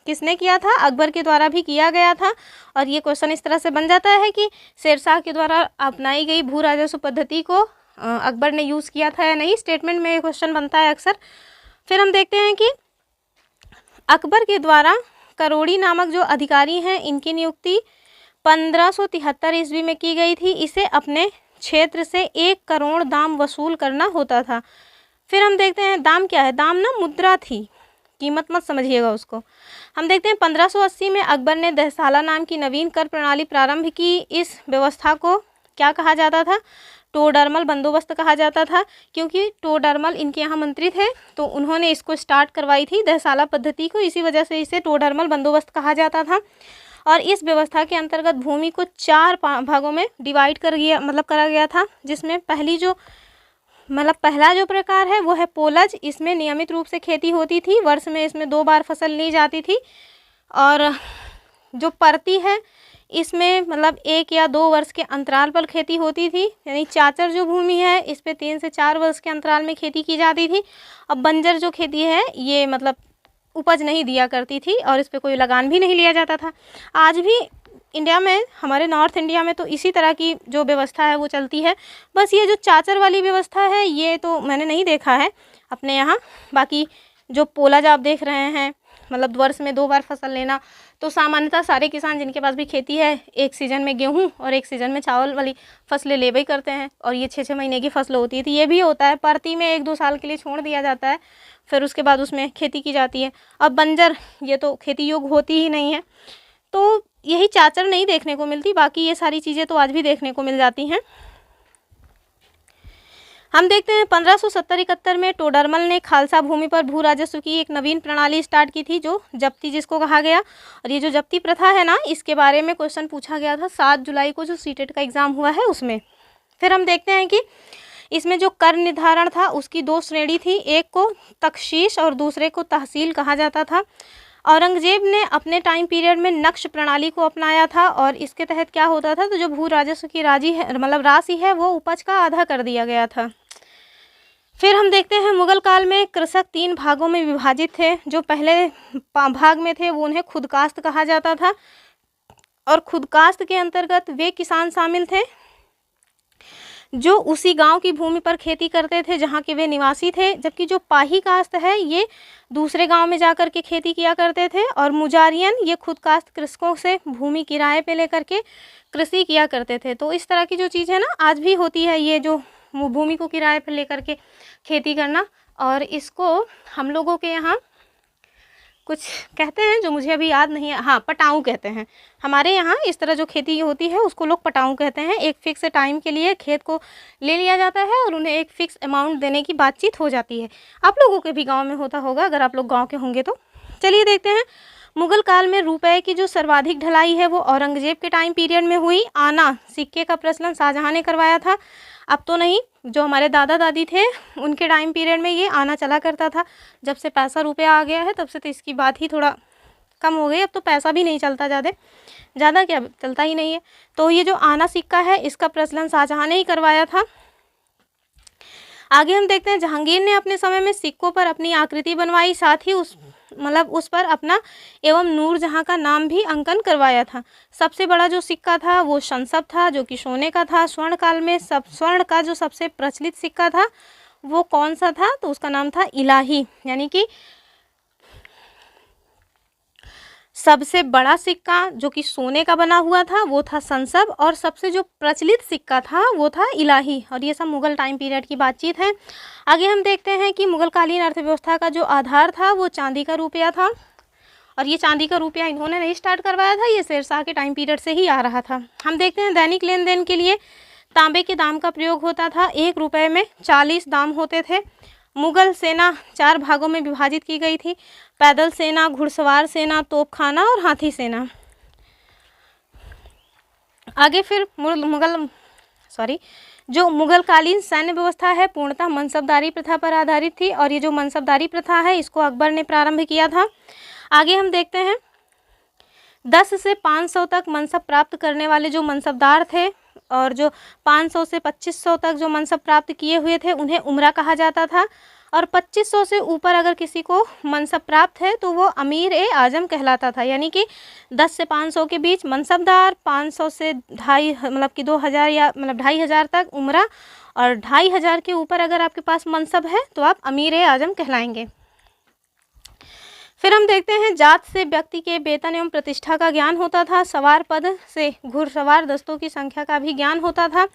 किसने किया था? अकबर के द्वारा भी किया गया था। और ये क्वेश्चन इस तरह से बन जाता है कि शेरशाह के द्वारा अपनाई गई भू राजस्व पद्धति को अकबर ने यूज़ किया था या नहीं, स्टेटमेंट में ये क्वेश्चन बनता है अक्सर। फिर हम देखते हैं कि अकबर के द्वारा करोड़ी नामक जो अधिकारी हैं इनकी नियुक्ति 1573 ईस्वी में की गई थी। इसे अपने क्षेत्र से 1 करोड़ दाम वसूल करना होता था। फिर हम देखते हैं दाम क्या है? दाम ना मुद्रा थी, कीमत मत समझिएगा उसको। हम देखते हैं 1580 में अकबर ने दहसाला नाम की नवीन कर प्रणाली प्रारंभ की। इस व्यवस्था को क्या कहा जाता था? टोडरमल बंदोबस्त कहा जाता था, क्योंकि टोडरमल इनके यहाँ मंत्री थे, तो उन्होंने इसको स्टार्ट करवाई थी दहसाला पद्धति को, इसी वजह से इसे टोडरमल बंदोबस्त कहा जाता था। और इस व्यवस्था के अंतर्गत भूमि को 4 भागों में डिवाइड करा गया था, जिसमें पहला जो प्रकार है वो है पोलज। इसमें नियमित रूप से खेती होती थी, वर्ष में इसमें 2 बार फसल ली जाती थी। और जो परती है इसमें 1 या 2 वर्ष के अंतराल पर खेती होती थी, यानी चाचर जो भूमि है इस पे 3 से 4 वर्ष के अंतराल में खेती की जाती थी। अब बंजर जो खेती है ये उपज नहीं दिया करती थी, और इस पे कोई लगान भी नहीं लिया जाता था। आज भी इंडिया में, हमारे नॉर्थ इंडिया में तो इसी तरह की जो व्यवस्था है वो चलती है। बस ये जो चाचर वाली व्यवस्था है ये तो मैंने नहीं देखा है अपने यहाँ। बाकी जो पोलज आप देख रहे हैं, वर्ष में 2 बार फसल लेना, तो सामान्यतः सारे किसान जिनके पास भी खेती है, एक सीज़न में गेहूं और एक सीज़न में चावल वाली फसलें ले ही करते हैं, और ये 6-6 महीने की फसल होती है। तो ये भी होता है, परती में 1-2 साल के लिए छोड़ दिया जाता है, फिर उसके बाद उसमें खेती की जाती है। अब बंजर ये तो खेती योग्य होती ही नहीं है, तो यही चाचर नहीं देखने को मिलती, बाकी ये सारी चीज़ें तो आज भी देखने को मिल जाती हैं। हम देखते हैं 1570-71 में टोडरमल ने खालसा भूमि पर भू राजस्व की एक नवीन प्रणाली स्टार्ट की थी, जो जब्ती जिसको कहा गया। और ये जो जब्ती प्रथा है ना, इसके बारे में क्वेश्चन पूछा गया था 7 जुलाई को जो सीटेट का एग्ज़ाम हुआ है उसमें। फिर हम देखते हैं कि इसमें जो कर निर्धारण था उसकी 2 श्रेणी थी, एक को तख्शीश और दूसरे को तहसील कहा जाता था। औरंगजेब ने अपने टाइम पीरियड में नक्श प्रणाली को अपनाया था, और इसके तहत क्या होता था, तो जो भू राजस्व की राशि है वो उपज का आधा कर दिया गया था। फिर हम देखते हैं मुगल काल में कृषक 3 भागों में विभाजित थे। जो पहले भाग में थे वो उन्हें खुदकास्त कहा जाता था, और खुदकास्त के अंतर्गत वे किसान शामिल थे जो उसी गांव की भूमि पर खेती करते थे जहां के वे निवासी थे, जबकि जो पाही कास्त है ये दूसरे गांव में जाकर के खेती किया करते थे, और मुजारियन ये खुद कास्त कृषकों से भूमि किराए पे लेकर के कृषि किया करते थे। तो इस तरह की जो चीज़ है ना आज भी होती है, ये जो भूमि को किराए पर लेकर के खेती करना, और इसको हम लोगों के यहाँ कुछ कहते हैं जो मुझे अभी याद नहीं है, हाँ पटाऊ कहते हैं। हमारे यहाँ इस तरह जो खेती होती है उसको लोग पटाऊ कहते हैं। एक फ़िक्स टाइम के लिए खेत को ले लिया जाता है और उन्हें एक फ़िक्स अमाउंट देने की बातचीत हो जाती है। आप लोगों के भी गांव में होता होगा अगर आप लोग गांव के होंगे तो। चलिए देखते हैं, मुग़ल काल में रुपए की जो सर्वाधिक ढलाई है वो औरंगज़ेब के टाइम पीरियड में हुई। आना सिक्के का प्रचलन शाहजहाँ ने करवाया था, अब तो नहीं, जो हमारे दादा दादी थे उनके टाइम पीरियड में ये आना चला करता था। जब से पैसा रुपया आ गया है तब से तो इसकी बात ही थोड़ा कम हो गई, अब तो पैसा भी नहीं चलता ज़्यादा क्या चलता ही नहीं है। तो ये जो आना सिक्का है इसका प्रचलन शाहजहाँ ने ही करवाया था। आगे हम देखते हैं, जहांगीर ने अपने समय में सिक्कों पर अपनी आकृति बनवाई, साथ ही उस पर अपना एवं नूरजहाँ का नाम भी अंकन करवाया था। सबसे बड़ा जो सिक्का था वो शंसब था जो कि सोने का था। स्वर्ण काल में स्वर्ण का जो सबसे प्रचलित सिक्का था वो कौन सा था, तो उसका नाम था इलाही, यानी कि सबसे बड़ा सिक्का जो कि सोने का बना हुआ था वो था संसब, और सबसे जो प्रचलित सिक्का था वो था इलाही। और ये सब मुग़ल टाइम पीरियड की बातचीत है। आगे हम देखते हैं कि मुग़लकालीन अर्थव्यवस्था का जो आधार था वो चांदी का रुपया था, और ये चांदी का रुपया इन्होंने नहीं स्टार्ट करवाया था, ये शेरशाह के टाइम पीरियड से ही आ रहा था। हम देखते हैं, दैनिक लेन देन के लिए तांबे के दाम का प्रयोग होता था। 1 रुपये में 40 दाम होते थे। मुग़ल सेना 4 भागों में विभाजित की गई थी, पैदल सेना, घुड़सवार सेना, तोपखाना और हाथी सेना। आगे फिर जो मुग़लकालीन सैन्य व्यवस्था है पूर्णतः मनसबदारी प्रथा पर आधारित थी, और ये जो मनसबदारी प्रथा है इसको अकबर ने प्रारंभ किया था। आगे हम देखते हैं, 10 से 500 तक मनसब प्राप्त करने वाले जो मनसबदार थे, और जो 500 से 2500 तक जो मनसब प्राप्त किए हुए थे उन्हें उमरा कहा जाता था, और 2500 से ऊपर अगर किसी को मनसब प्राप्त है तो वो अमीर ए आजम कहलाता था। यानी कि 10 से 500 के बीच मनसबदार, 500 से 2000 या 2500 तक उमरा, और 2500 के ऊपर अगर आपके पास मनसब है तो आप अमीर ए आजम कहलाएंगे। फिर हम देखते हैं, जात से व्यक्ति के वेतन एवं प्रतिष्ठा का ज्ञान होता था। सवार पद से घुड़सवार दस्तों की संख्या का भी ज्ञान होता था।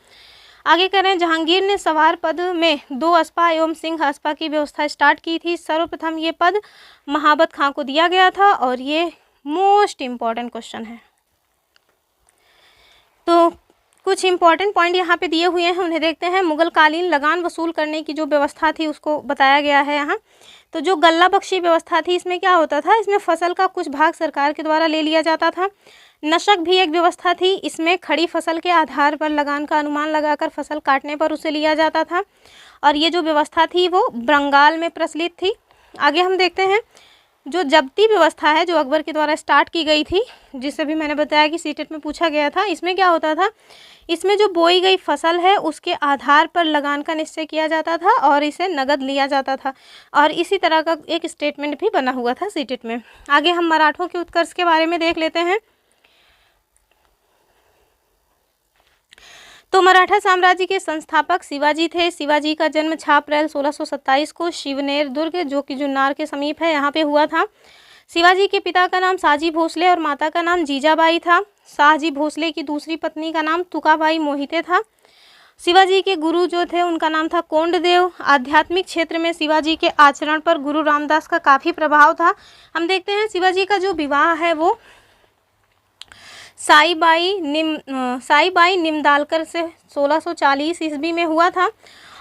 आगे करें, जहांगीर ने सवार पद में 2 अस्पा एवं सिंह अस्पा की व्यवस्था स्टार्ट की थी। सर्वप्रथम ये पद महाबत खां को दिया गया था, और ये मोस्ट इम्पॉर्टेंट क्वेश्चन है। तो कुछ इंपॉर्टेंट पॉइंट यहाँ पे दिए हुए हैं, उन्हें देखते हैं। मुग़लकालीन लगान वसूल करने की जो व्यवस्था थी उसको बताया गया है यहाँ। तो जो गल्ला बख्शी व्यवस्था थी इसमें क्या होता था, इसमें फसल का कुछ भाग सरकार के द्वारा ले लिया जाता था। नशक भी एक व्यवस्था थी, इसमें खड़ी फसल के आधार पर लगान का अनुमान लगाकर फसल काटने पर उसे लिया जाता था, और ये जो व्यवस्था थी वो बंगाल में प्रचलित थी। आगे हम देखते हैं, जो जब्ती व्यवस्था है जो अकबर के द्वारा स्टार्ट की गई थी, जिससे भी मैंने बताया कि सीटेट में पूछा गया था, इसमें क्या होता था, इसमें जो बोई गई फसल है उसके आधार पर लगान का निश्चय किया जाता था और इसे नगद लिया जाता था, और इसी तरह का एक स्टेटमेंट भी बना हुआ था सीटेट में। आगे हम मराठों के उत्कर्ष के बारे में देख लेते हैं। तो मराठा साम्राज्य के संस्थापक शिवाजी थे। शिवाजी का जन्म 6 अप्रैल 1627 को शिवनेर दुर्ग, जो कि जुन्नार के समीप है, यहाँ पे हुआ था। शिवाजी के पिता का नाम साजी भोसले और माता का नाम जीजाबाई था। शाहजी भोसले की दूसरी पत्नी का नाम तुकाबाई मोहिते था। शिवाजी के गुरु जो थे उनका नाम था कोंडदेव। आध्यात्मिक क्षेत्र में शिवाजी के आचरण पर गुरु रामदास का काफ़ी प्रभाव था। हम देखते हैं, शिवाजी का जो विवाह है वो साईबाई निमदालकर से 1640 ईस्वी में हुआ था,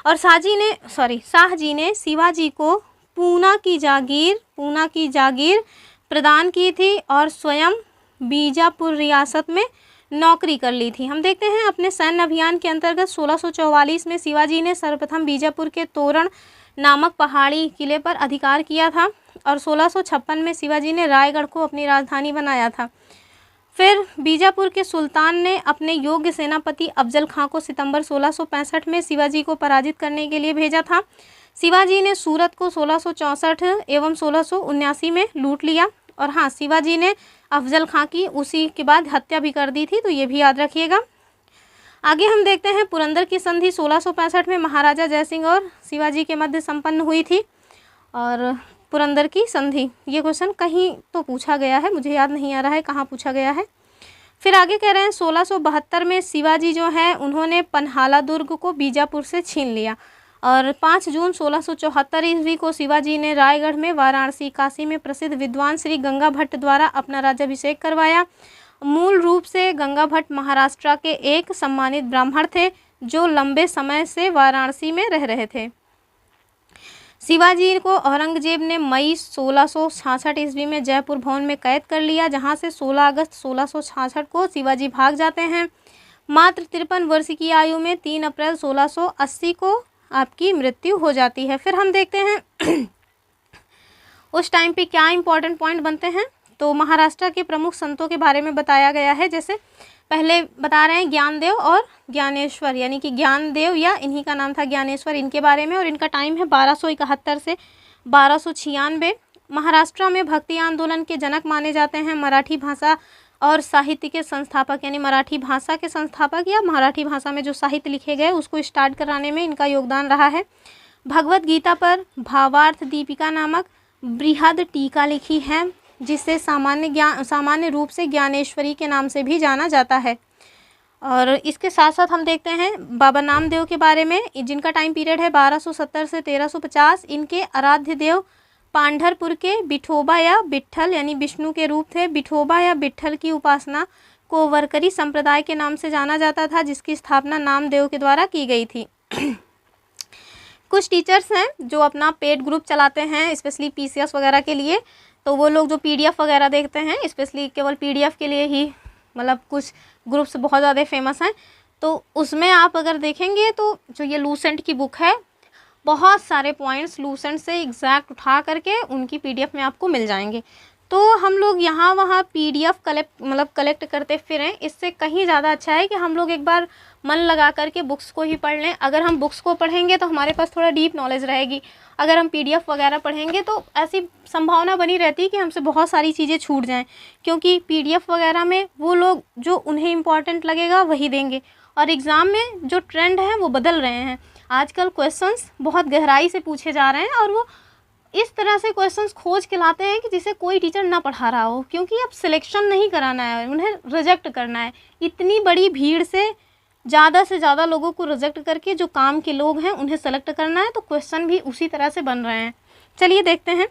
और शाहजी ने शिवाजी को पूना की जागीर प्रदान की थी और स्वयं बीजापुर रियासत में नौकरी कर ली थी। हम देखते हैं, अपने सैन्य अभियान के अंतर्गत 1644 में शिवाजी ने सर्वप्रथम बीजापुर के तोरण नामक पहाड़ी किले पर अधिकार किया था, और 1656 में शिवाजी ने रायगढ़ को अपनी राजधानी बनाया था। फिर बीजापुर के सुल्तान ने अपने योग्य सेनापति अफजल खां को सितंबर 1665 में शिवाजी को पराजित करने के लिए भेजा था। शिवाजी ने सूरत को 1664 एवं 1679 में लूट लिया, और हाँ, शिवाजी ने अफजल खां की उसी के बाद हत्या भी कर दी थी, तो ये भी याद रखिएगा। आगे हम देखते हैं पुरंदर की संधि 1665 में महाराजा जयसिंह और शिवाजी के मध्य संपन्न हुई थी। और पुरंदर की संधि, ये क्वेश्चन कहीं तो पूछा गया है, मुझे याद नहीं आ रहा है कहाँ पूछा गया है। फिर आगे कह रहे हैं 1672 में शिवाजी जो है उन्होंने पन्हाला दुर्ग को बीजापुर से छीन लिया। और 5 जून 1674 ईस्वी को शिवाजी ने रायगढ़ में, वाराणसी, काशी में प्रसिद्ध विद्वान श्री गंगा भट्ट द्वारा अपना राज्याभिषेक करवाया। मूल रूप से गंगा भट्ट महाराष्ट्र के एक सम्मानित ब्राह्मण थे जो लंबे समय से वाराणसी में रह रहे थे। शिवाजी को औरंगजेब ने मई 1666 ईस्वी में जयपुर भवन में कैद कर लिया, जहां से 16 अगस्त 1666 को शिवाजी भाग जाते हैं। मात्र 53 वर्ष की आयु में 3 अप्रैल 1680 को आपकी मृत्यु हो जाती है। फिर हम देखते हैं उस टाइम पे क्या इंपॉर्टेंट पॉइंट बनते हैं। तो महाराष्ट्र के प्रमुख संतों के बारे में बताया गया है, जैसे पहले बता रहे हैं ज्ञानदेव और ज्ञानेश्वर, यानी कि ज्ञानदेव या इन्हीं का नाम था ज्ञानेश्वर, इनके बारे में। और इनका टाइम है 1271 से 1296। महाराष्ट्र में भक्ति आंदोलन के जनक माने जाते हैं। मराठी भाषा और साहित्य के संस्थापक, यानी मराठी भाषा के संस्थापक या मराठी भाषा में जो साहित्य लिखे गए उसको स्टार्ट कराने में इनका योगदान रहा है। भगवत गीता पर भावार्थ दीपिका नामक बृहद टीका लिखी है, जिसे सामान्य रूप से ज्ञानेश्वरी के नाम से भी जाना जाता है। और इसके साथ साथ हम देखते हैं बाबा नामदेव के बारे में, जिनका टाइम पीरियड है 1270 से 1350। इनके आराध्य देव पांढरपुर के विठोबा या विट्ठल यानी विष्णु के रूप थे। विठोबा या विट्ठल की उपासना को वारकरी संप्रदाय के नाम से जाना जाता था, जिसकी स्थापना नामदेव के द्वारा की गई थी। कुछ टीचर्स हैं जो अपना पेड ग्रुप चलाते हैं स्पेशली पीसीएस वगैरह के लिए, तो वो लोग जो पीडीएफ वगैरह देखते हैं स्पेशली केवल पीडीएफ के लिए ही, मतलब कुछ ग्रुप्स बहुत ज़्यादा फेमस हैं, तो उसमें आप अगर देखेंगे तो जो ये लूसेंट की बुक है, बहुत सारे पॉइंट्स लूसेंट से एग्जैक्ट उठा करके उनकी पीडीएफ में आपको मिल जाएंगे। तो हम लोग यहाँ वहाँ पीडीएफ कलेक्ट करते फिरें, इससे कहीं ज़्यादा अच्छा है कि हम लोग एक बार मन लगा करके बुक्स को ही पढ़ लें। अगर हम बुक्स को पढ़ेंगे तो हमारे पास थोड़ा डीप नॉलेज रहेगी, अगर हम पीडीएफ वगैरह पढ़ेंगे तो ऐसी संभावना बनी रहती है कि हमसे बहुत सारी चीज़ें छूट जाएं, क्योंकि पीडीएफ वगैरह में वो लोग जो उन्हें इम्पॉर्टेंट लगेगा वही देंगे। और एग्ज़ाम में जो ट्रेंड है वो बदल रहे हैं, आजकल क्वेश्चंस बहुत गहराई से पूछे जा रहे हैं और वो इस तरह से क्वेश्चंस खोज के लाते हैं कि जिसे कोई टीचर ना पढ़ा रहा हो, क्योंकि अब सिलेक्शन नहीं कराना है, उन्हें रिजेक्ट करना है। इतनी बड़ी भीड़ से ज़्यादा लोगों को रिजेक्ट करके जो काम के लोग हैं उन्हें सेलेक्ट करना है, तो क्वेश्चन भी उसी तरह से बन रहे हैं। चलिए देखते हैं,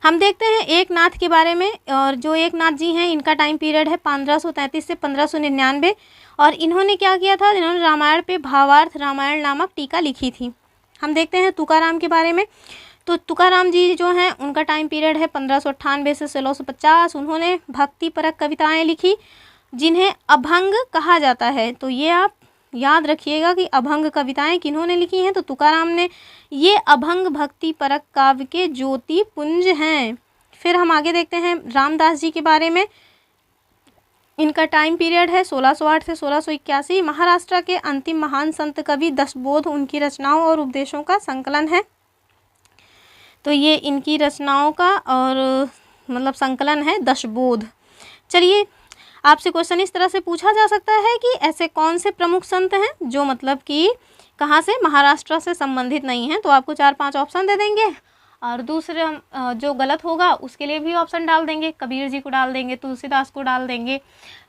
हम देखते हैं एकनाथ के बारे में। और जो एकनाथ जी हैं इनका टाइम पीरियड है 1533 से 1599। और इन्होंने क्या किया था, इन्होंने रामायण पे भावार्थ रामायण नामक टीका लिखी थी। हम देखते हैं तुकाराम के बारे में। तो तुकाराम जी जो हैं उनका टाइम पीरियड है 1598 से 1650। उन्होंने भक्ति परक कविताएं लिखी जिन्हें अभंग कहा जाता है। तो ये आप याद रखिएगा कि अभंग कविताएं किन्होंने लिखी हैं, तो तुकाराम ने। ये अभंग भक्ति परक काव्य के ज्योति पुंज हैं। फिर हम आगे देखते हैं रामदास जी के बारे में। इनका टाइम पीरियड है 1608 से 1681। महाराष्ट्र के अंतिम महान संत कवि दशबोध उनकी रचनाओं और उपदेशों का संकलन है। तो ये इनकी रचनाओं का और संकलन है दशबोध। चलिए, आपसे क्वेश्चन इस तरह से पूछा जा सकता है कि ऐसे कौन से प्रमुख संत हैं जो कि कहाँ से, महाराष्ट्र से संबंधित नहीं हैं। तो आपको 4-5 ऑप्शन दे देंगे और दूसरे जो गलत होगा उसके लिए भी ऑप्शन डाल देंगे। कबीर जी को डाल देंगे, तुलसीदास को डाल देंगे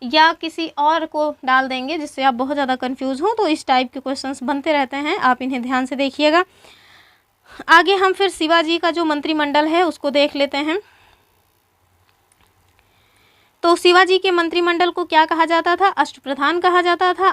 या किसी और को डाल देंगे, जिससे आप बहुत ज़्यादा कंफ्यूज हों। तो इस टाइप के क्वेश्चंस बनते रहते हैं, आप इन्हें ध्यान से देखिएगा। आगे हम फिर शिवाजी का जो मंत्रिमंडल है उसको देख लेते हैं। तो शिवाजी के मंत्रिमंडल को क्या कहा जाता था, अष्टप्रधान कहा जाता था।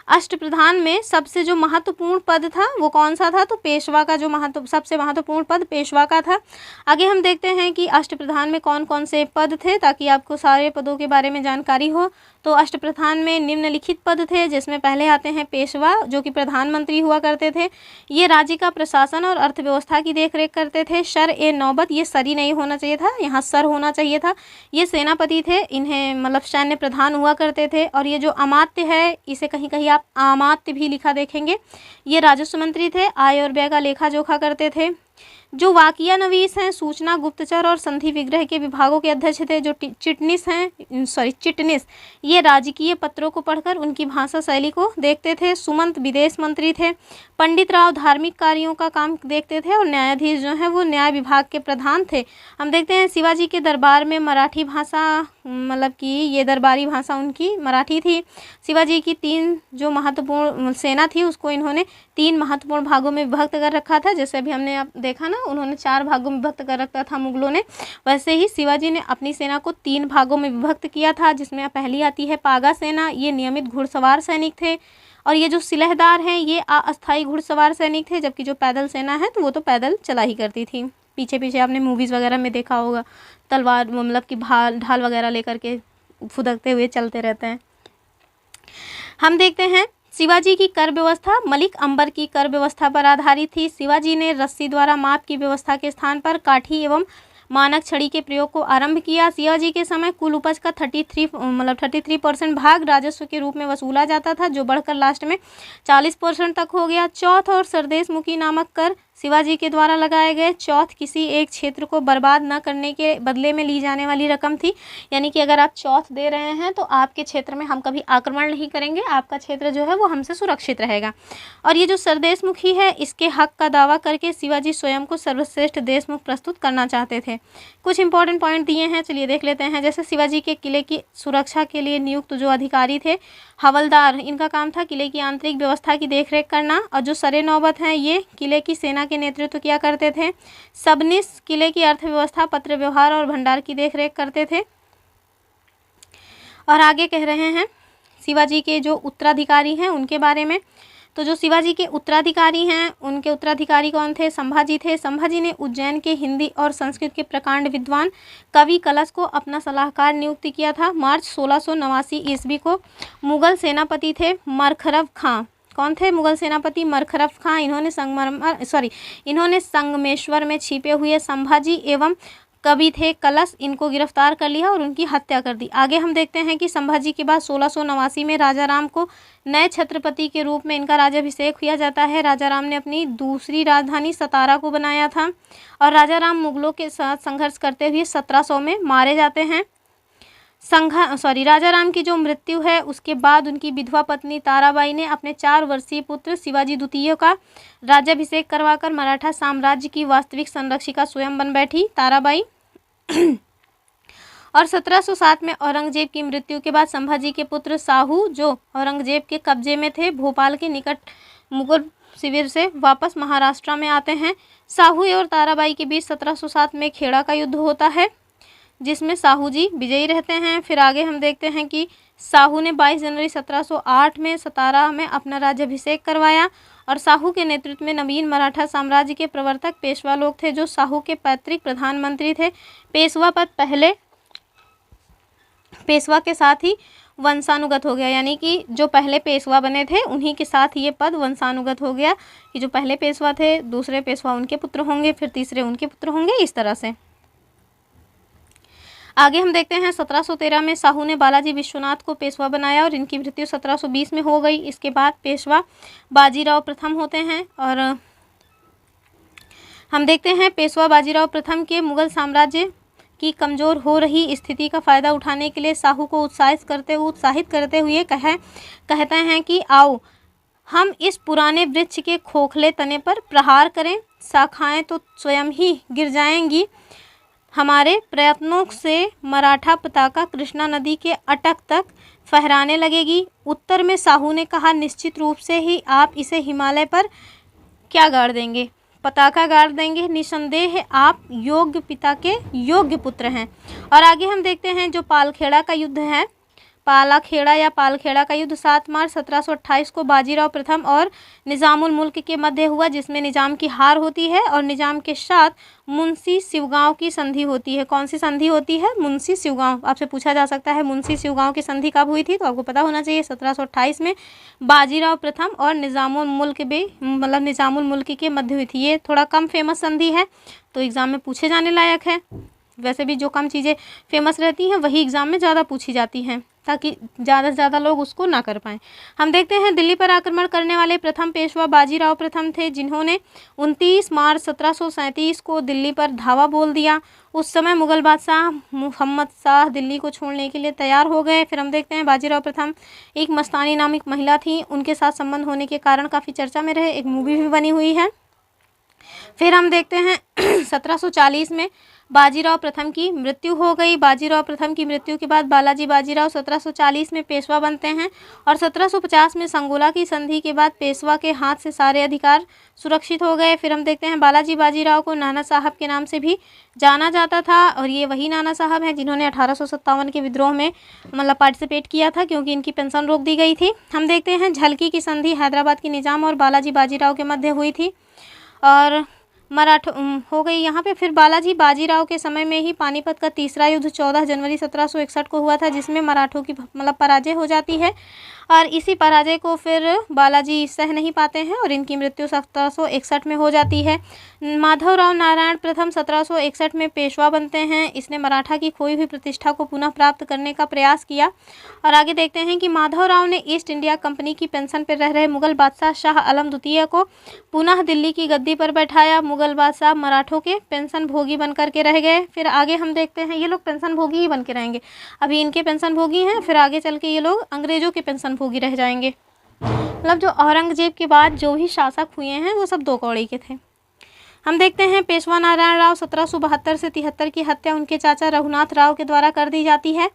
अष्टप्रधान में सबसे जो महत्वपूर्ण पद था वो कौन सा था, तो पेशवा का जो सबसे महत्वपूर्ण पद पेशवा का था। आगे हम देखते हैं कि अष्टप्रधान में कौन कौन से पद थे, ताकि आपको सारे पदों के बारे में जानकारी हो। तो अष्टप्रधान में निम्नलिखित पद थे, जिसमें पहले आते हैं पेशवा, जो कि प्रधानमंत्री हुआ करते थे। ये राज्य का प्रशासन और अर्थव्यवस्था की देखरेख करते थे। सर ए नौबत, ये सरी नहीं होना चाहिए था, यहाँ सर होना चाहिए था। ये सेनापति थे, इन्हें सैन्य प्रधान हुआ करते थे। और ये जो अमात्य है, इसे कहीं कहीं आप अमात्य भी लिखा देखेंगे, ये राजस्व मंत्री थे, आय और व्यय का लेखा जोखा करते थे। जो वाकिया नवीस हैं, सूचना, गुप्तचर और संधि विग्रह के विभागों के अध्यक्ष थे। जो चिटनिस ये राजकीय पत्रों को पढ़कर उनकी भाषा शैली को देखते थे। सुमंत विदेश मंत्री थे। पंडित राव धार्मिक कार्यों का काम देखते थे और न्यायाधीश जो हैं वो न्याय विभाग के प्रधान थे। हम देखते हैं शिवाजी के दरबार में मराठी भाषा, मतलब कि ये दरबारी भाषा उनकी मराठी थी। शिवाजी की 3 जो महत्वपूर्ण सेना थी उसको इन्होंने 3 महत्वपूर्ण भागों में विभक्त कर रखा था। जैसे अभी हमने अब देखा ना, उन्होंने 4 भागों में विभक्त कर रखा था मुगलों ने, वैसे ही शिवाजी ने अपनी सेना को 3 भागों में विभक्त किया था, जिसमें पहली आती है पागा सेना। ये नियमित घुड़सवार सैनिक थे। और ये जो सिलहदार हैं ये अस्थायी घुड़सवार सैनिक थे, जबकि जो पैदल सेना है तो वो तो पैदल चला ही करती थी। पीछे पीछे आपने मूवीज़ वगैरह में देखा होगा, तलवार मतलब कि ढाल वगैरह लेकर के फुदकते हुए चलते रहते हैं। हम देखते हैं शिवाजी की कर व्यवस्था मलिक अंबर की कर व्यवस्था पर आधारित थी। शिवाजी ने रस्सी द्वारा माप की व्यवस्था के स्थान पर काठी एवं मानक छड़ी के प्रयोग को आरंभ किया। शिवाजी के समय कुल उपज का 33% भाग राजस्व के रूप में वसूला जाता था, जो बढ़कर लास्ट में 40% तक हो गया। चौथ और सरदेशमुखी नामक कर शिवाजी के द्वारा लगाए गए। चौथ किसी एक क्षेत्र को बर्बाद न करने के बदले में ली जाने वाली रकम थी, यानी कि अगर आप चौथ दे रहे हैं तो आपके क्षेत्र में हम कभी आक्रमण नहीं करेंगे, आपका क्षेत्र जो है वो हमसे सुरक्षित रहेगा। और ये जो सरदेशमुखी है इसके हक का दावा करके शिवाजी स्वयं को सर्वश्रेष्ठ देशमुख प्रस्तुत करना चाहते थे। कुछ इंपॉर्टेंट पॉइंट दिए हैं, चलिए देख लेते हैं। जैसे शिवाजी के किले की सुरक्षा के लिए नियुक्त जो अधिकारी थे हवलदार, इनका काम था किले की आंतरिक व्यवस्था की देखरेख करना। और जो सरे नौबत हैं ये किले की सेना के नेतृत्व किया करते थे। सबनिस किले की अर्थव्यवस्था, पत्र व्यवहार और भंडार की देखरेख करते थे। और आगे कह रहे हैं शिवाजी के जो उत्तराधिकारी हैं उनके बारे में। तो जो शिवाजी के उत्तराधिकारी हैं उनके उत्तराधिकारी कौन थे? संभाजी थे। संभाजी ने उज्जैन के हिंदी और संस्कृत के प्रकांड विद्वान कवि कलश को अपना सलाहकार नियुक्त किया था। मार्च 1689 ईस्वी को मुगल सेनापति थे मरखरव खां। कौन थे मुगल सेनापति? मरखरव खां। इन्होंने संगमेश्वर में छिपे हुए संभाजी एवं कवि थे कलश, इनको गिरफ्तार कर लिया और उनकी हत्या कर दी। आगे हम देखते हैं कि संभाजी के बाद 1689 में राजा राम को नए छत्रपति के रूप में इनका राज्याभिषेक किया जाता है। राजा राम ने अपनी दूसरी राजधानी सतारा को बनाया था और राजा राम मुगलों के साथ संघर्ष करते हुए 1700 में मारे जाते हैं। राजा राम की जो मृत्यु है उसके बाद उनकी विधवा पत्नी ताराबाई ने अपने 4 वर्षीय पुत्र शिवाजी द्वितीय का राज्याभिषेक करवाकर मराठा साम्राज्य की वास्तविक संरक्षिका स्वयं बन बैठी ताराबाई। और 1707 में औरंगजेब की मृत्यु के बाद संभाजी के पुत्र साहू, जो औरंगजेब के कब्जे में थे, भोपाल के निकट मुगल शिविर से वापस महाराष्ट्र में आते हैं। साहू और ताराबाई के बीच 1707 में खेड़ा का युद्ध होता है, जिसमें साहू जी विजयी रहते हैं। फिर आगे हम देखते हैं कि साहू ने 22 जनवरी 1708 में सतारा में अपना राज्याभिषेक करवाया और साहू के नेतृत्व में नवीन मराठा साम्राज्य के प्रवर्तक पेशवा लोग थे, जो साहू के पैतृक प्रधानमंत्री थे। पेशवा पद पहले पेशवा के साथ ही वंशानुगत हो गया, यानी कि जो पहले पेशवा बने थे उन्हीं के साथ ये पद वंशानुगत हो गया कि जो पहले पेशवा थे दूसरे पेशवा उनके पुत्र होंगे, फिर तीसरे उनके पुत्र होंगे, इस तरह से। आगे हम देखते हैं 1713 में साहू ने बालाजी विश्वनाथ को पेशवा बनाया और इनकी मृत्यु 1720 में हो गई। इसके बाद पेशवा बाजीराव प्रथम होते हैं और हम देखते हैं पेशवा बाजीराव प्रथम के मुगल साम्राज्य की कमज़ोर हो रही स्थिति का फ़ायदा उठाने के लिए साहू को उत्साहित करते हुए कहते हैं कि आओ हम इस पुराने वृक्ष के खोखले तने पर प्रहार करें, शाखाएं तो स्वयं ही गिर जाएंगी। हमारे प्रयत्नों से मराठा पताका कृष्णा नदी के अटक तक फहराने लगेगी। उत्तर में साहू ने कहा, निश्चित रूप से ही आप इसे हिमालय पर क्या गाड़ देंगे? पताका गाड़ देंगे। निसंदेह आप योग्य पिता के योग्य पुत्र हैं। और आगे हम देखते हैं जो पालखेड़ा का युद्ध है, पालाखेड़ा या पालखेड़ा का युद्ध 7 मार्च 1728 को बाजीराव प्रथम और निजामुल मुल्क के मध्य हुआ, जिसमें निजाम की हार होती है और निजाम के साथ मुंशी शिवगांव की संधि होती है। कौन सी संधि होती है? मुंशी शिवगांव। आपसे पूछा जा सकता है मुंशी शिवगांव की संधि कब हुई थी, तो आपको पता होना चाहिए 1728 में बाजीराव प्रथम और निजामुल मुल्क के मध्य हुई थी। ये थोड़ा कम फेमस संधि है तो एग्ज़ाम में पूछे जाने लायक है। वैसे भी जो कम चीज़ें फेमस रहती हैं वही एग्ज़ाम में ज़्यादा पूछी जाती हैं। ताकि ज़्यादा से ज़्यादा लोग उसको ना कर पाएँ। हम देखते हैं दिल्ली पर आक्रमण करने वाले प्रथम पेशवा बाजीराव प्रथम थे, जिन्होंने 29 मार्च 1737 को दिल्ली पर धावा बोल दिया। उस समय मुगल बादशाह मोहम्मद शाह दिल्ली को छोड़ने के लिए तैयार हो गए। फिर हम देखते हैं बाजीराव प्रथम एक मस्तानी नामक महिला थी, उनके साथ संबंध होने के कारण काफ़ी चर्चा में रहे, एक मूवी भी बनी हुई है। फिर हम देखते हैं 1740 में बाजीराव प्रथम की मृत्यु हो गई। बाजीराव प्रथम की मृत्यु के बाद बालाजी बाजीराव 1740 में पेशवा बनते हैं और 1750 में संगोला की संधि के बाद पेशवा के हाथ से सारे अधिकार सुरक्षित हो गए। फिर हम देखते हैं बालाजी बाजीराव को नाना साहब के नाम से भी जाना जाता था और ये वही नाना साहब हैं जिन्होंने 1857 के विद्रोह में मतलब पार्टिसिपेट किया था, क्योंकि इनकी पेंशन रोक दी गई थी। हम देखते हैं झलकी की संधि हैदराबाद के निज़ाम और बालाजी बाजीराव के मध्य हुई थी और मराठा हो गई यहाँ पे। फिर बालाजी बाजीराव के समय में ही पानीपत का तीसरा युद्ध 14 जनवरी 1761 को हुआ था, जिसमें मराठों की मतलब पराजय हो जाती है और इसी पराजय को फिर बालाजी सह नहीं पाते हैं और इनकी मृत्यु 1761 में हो जाती है। माधवराव नारायण प्रथम 1761 में पेशवा बनते हैं। इसने मराठा की खोई हुई प्रतिष्ठा को पुनः प्राप्त करने का प्रयास किया। और आगे देखते हैं कि माधवराव ने ईस्ट इंडिया कंपनी की पेंशन पर रह रहे मुगल बादशाह शाह आलम द्वितीय को पुनः दिल्ली की गद्दी पर बैठाया। मुगल बादशाह मराठों के पेंशन भोगी बन करके रह गए। फिर आगे हम देखते हैं ये लोग पेंशन भोगी ही बन के रहेंगे, अभी इनके पेंशन भोगी हैं, फिर आगे चल के ये लोग अंग्रेजों के पेंशन भोगी रह जाएंगे। मतलब जो औरंगजेब के बाद जो भी शासक हुए हैं वो सब दो कौड़ी के थे। हम देखते हैं पेशवा नारायण राव 1772 से 73 की हत्या उनके चाचा रघुनाथ राव के द्वारा कर दी जाती है।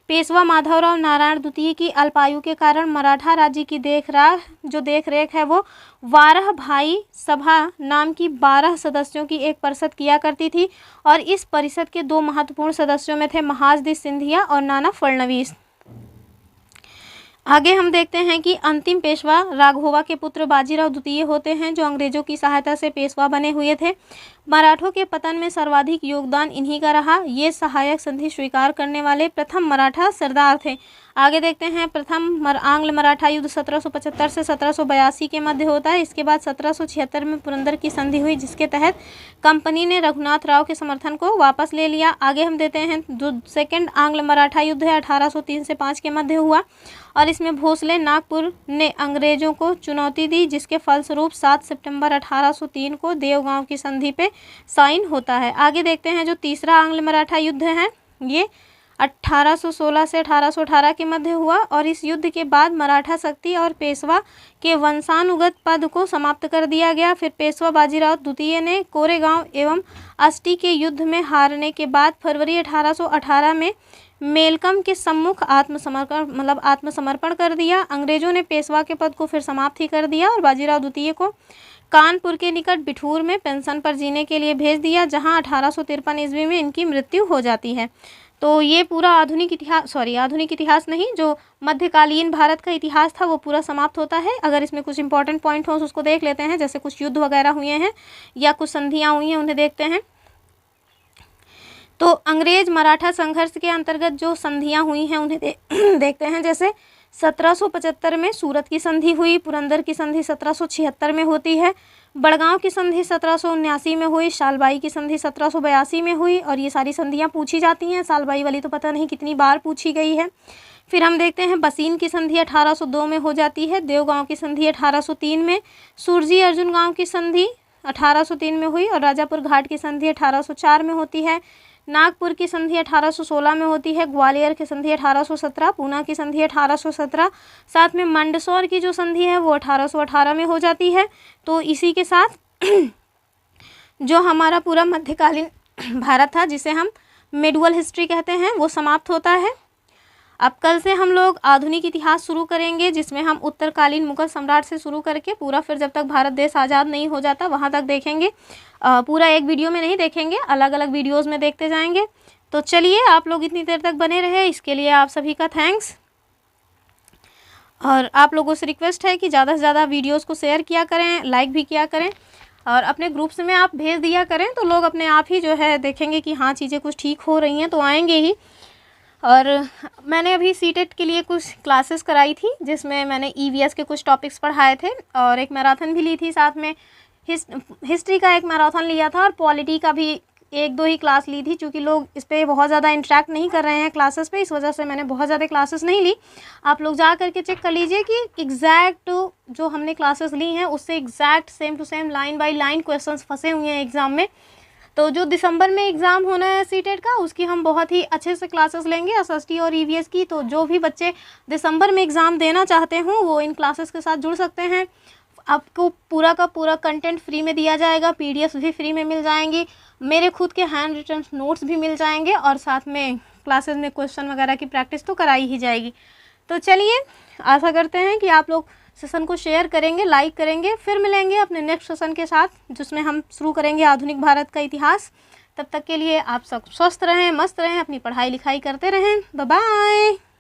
पेशवा माधवराव नारायण द्वितीय की अल्पायु के कारण मराठा राज्य की देख रेख है वो 12 भाई सभा नाम की 12 सदस्यों की एक परिषद किया करती थी और इस परिषद के दो महत्वपूर्ण सदस्यों में थे महाजदी सिंधिया और नाना फडणवीस। आगे हम देखते हैं कि अंतिम पेशवा राघोवा के पुत्र बाजीराव द्वितीय होते हैं, जो अंग्रेजों की सहायता से पेशवा बने हुए थे। मराठों के पतन में सर्वाधिक योगदान इन्हीं का रहा। ये सहायक संधि स्वीकार करने वाले प्रथम मराठा सरदार थे। आगे देखते हैं प्रथम आंग्ल मराठा युद्ध 1775 से 1782 के मध्य होता है। इसके बाद 1776 में पुरंदर की संधि हुई, जिसके तहत कंपनी ने रघुनाथ राव के समर्थन को वापस ले लिया। आगे हम देते हैं जो सेकेंड आंग्ल मराठा युद्ध है 1803 से 5 के मध्य हुआ और इसमें भोसले नागपुर ने अंग्रेजों को चुनौती दी, जिसके फलस्वरूप 7 सितंबर 1803 को देवगांव की संधि पे साइन होता है। आगे देखते हैं जो तीसरा आंग्ल मराठा युद्ध है ये 1816 से 1818 के मध्य हुआ और इस युद्ध के बाद मराठा शक्ति और पेशवा के वंशानुगत पद को समाप्त कर दिया गया। फिर पेशवा बाजीराव द्वितीय ने कोरेगांव एवं अस्टी के युद्ध में हारने के बाद फरवरी 1818 में मेलकम के सम्मुख आत्मसमर्पण कर दिया। अंग्रेजों ने पेशवा के पद को फिर समाप्त ही कर दिया और बाजीराव द्वितीय को कानपुर के निकट बिठूर में पेंशन पर जीने के लिए भेज दिया, जहां 1853 ईस्वी में इनकी मृत्यु हो जाती है। तो ये पूरा आधुनिक इतिहास नहीं, जो मध्यकालीन भारत का इतिहास था वो पूरा समाप्त होता है। अगर इसमें कुछ इंपॉर्टेंट पॉइंट हो उसको देख लेते हैं, जैसे कुछ युद्ध वगैरह हुए हैं या कुछ संधियाँ हुई हैं उन्हें देखते हैं। तो अंग्रेज मराठा संघर्ष के अंतर्गत जो संधियाँ हुई हैं उन्हें देखते हैं। जैसे 1775 में सूरत की संधि हुई, पुरंदर की संधि 1776 में होती है, बड़गांव की संधि 1779 में हुई, सालबाई की संधि 1782 में हुई और ये सारी संधियाँ पूछी जाती हैं। सालबाई वाली तो पता नहीं कितनी बार पूछी गई है। फिर हम देखते हैं बसीन की संधि 1802 में हो जाती है, देवगांव की संधि 1803 में, सुरजी अर्जुन गांव की संधि 1803 में हुई और राजापुर घाट की संधि 1804 में होती है, नागपुर की संधि 1816 में होती है, ग्वालियर की संधि 1817, पूना की संधि 1817, साथ में मंदसौर की जो संधि है वो 1818 में हो जाती है। तो इसी के साथ जो हमारा पूरा मध्यकालीन भारत था, जिसे हम मेडुअल हिस्ट्री कहते हैं, वो समाप्त होता है। अब कल से हम लोग आधुनिक इतिहास शुरू करेंगे, जिसमें हम उत्तरकालीन मुगल सम्राट से शुरू करके पूरा फिर जब तक भारत देश आज़ाद नहीं हो जाता वहाँ तक देखेंगे। पूरा एक वीडियो में नहीं देखेंगे, अलग अलग वीडियोस में देखते जाएंगे। तो चलिए, आप लोग इतनी देर तक बने रहे, इसके लिए आप सभी का थैंक्स। और आप लोगों से रिक्वेस्ट है कि ज़्यादा से ज़्यादा वीडियोज़ को शेयर किया करें, लाइक भी किया करें और अपने ग्रुप्स में आप भेज दिया करें, तो लोग अपने आप ही जो है देखेंगे कि हाँ चीज़ें कुछ ठीक हो रही हैं तो आएंगे ही। और मैंने अभी सीटेट के लिए कुछ क्लासेस कराई थी, जिसमें मैंने ईवीएस के कुछ टॉपिक्स पढ़ाए थे और एक मैराथन भी ली थी, साथ में हिस्ट्री का एक मैराथन लिया था और पॉलिटी का भी एक दो ही क्लास ली थी, क्योंकि लोग इस पर बहुत ज़्यादा इंटरेक्ट नहीं कर रहे हैं क्लासेस पे, इस वजह से मैंने बहुत ज़्यादा क्लासेस नहीं ली। आप लोग जा करके चेक कर लीजिए कि एग्जैक्ट जो हमने क्लासेस ली हैं उससे exact same to same line by line questions फंसे हुए हैं एग्ज़ाम में। तो जो दिसंबर में एग्ज़ाम होना है सीटेट का, उसकी हम बहुत ही अच्छे से क्लासेस लेंगे एसएसटी और ईवीएस की। तो जो भी बच्चे दिसंबर में एग्ज़ाम देना चाहते हों वो इन क्लासेस के साथ जुड़ सकते हैं। आपको पूरा का पूरा कंटेंट फ्री में दिया जाएगा, पीडीएफ भी फ्री में मिल जाएंगी, मेरे खुद के हैंड रिटन नोट्स भी मिल जाएंगे, और साथ में क्लासेस में क्वेश्चन वगैरह की प्रैक्टिस तो कराई ही जाएगी। तो चलिए, आशा करते हैं कि आप लोग सेशन को शेयर करेंगे, लाइक करेंगे। फिर मिलेंगे अपने नेक्स्ट सेशन के साथ, जिसमें हम शुरू करेंगे आधुनिक भारत का इतिहास। तब तक के लिए आप सब स्वस्थ रहें, मस्त रहें, अपनी पढ़ाई लिखाई करते रहें। Bye bye.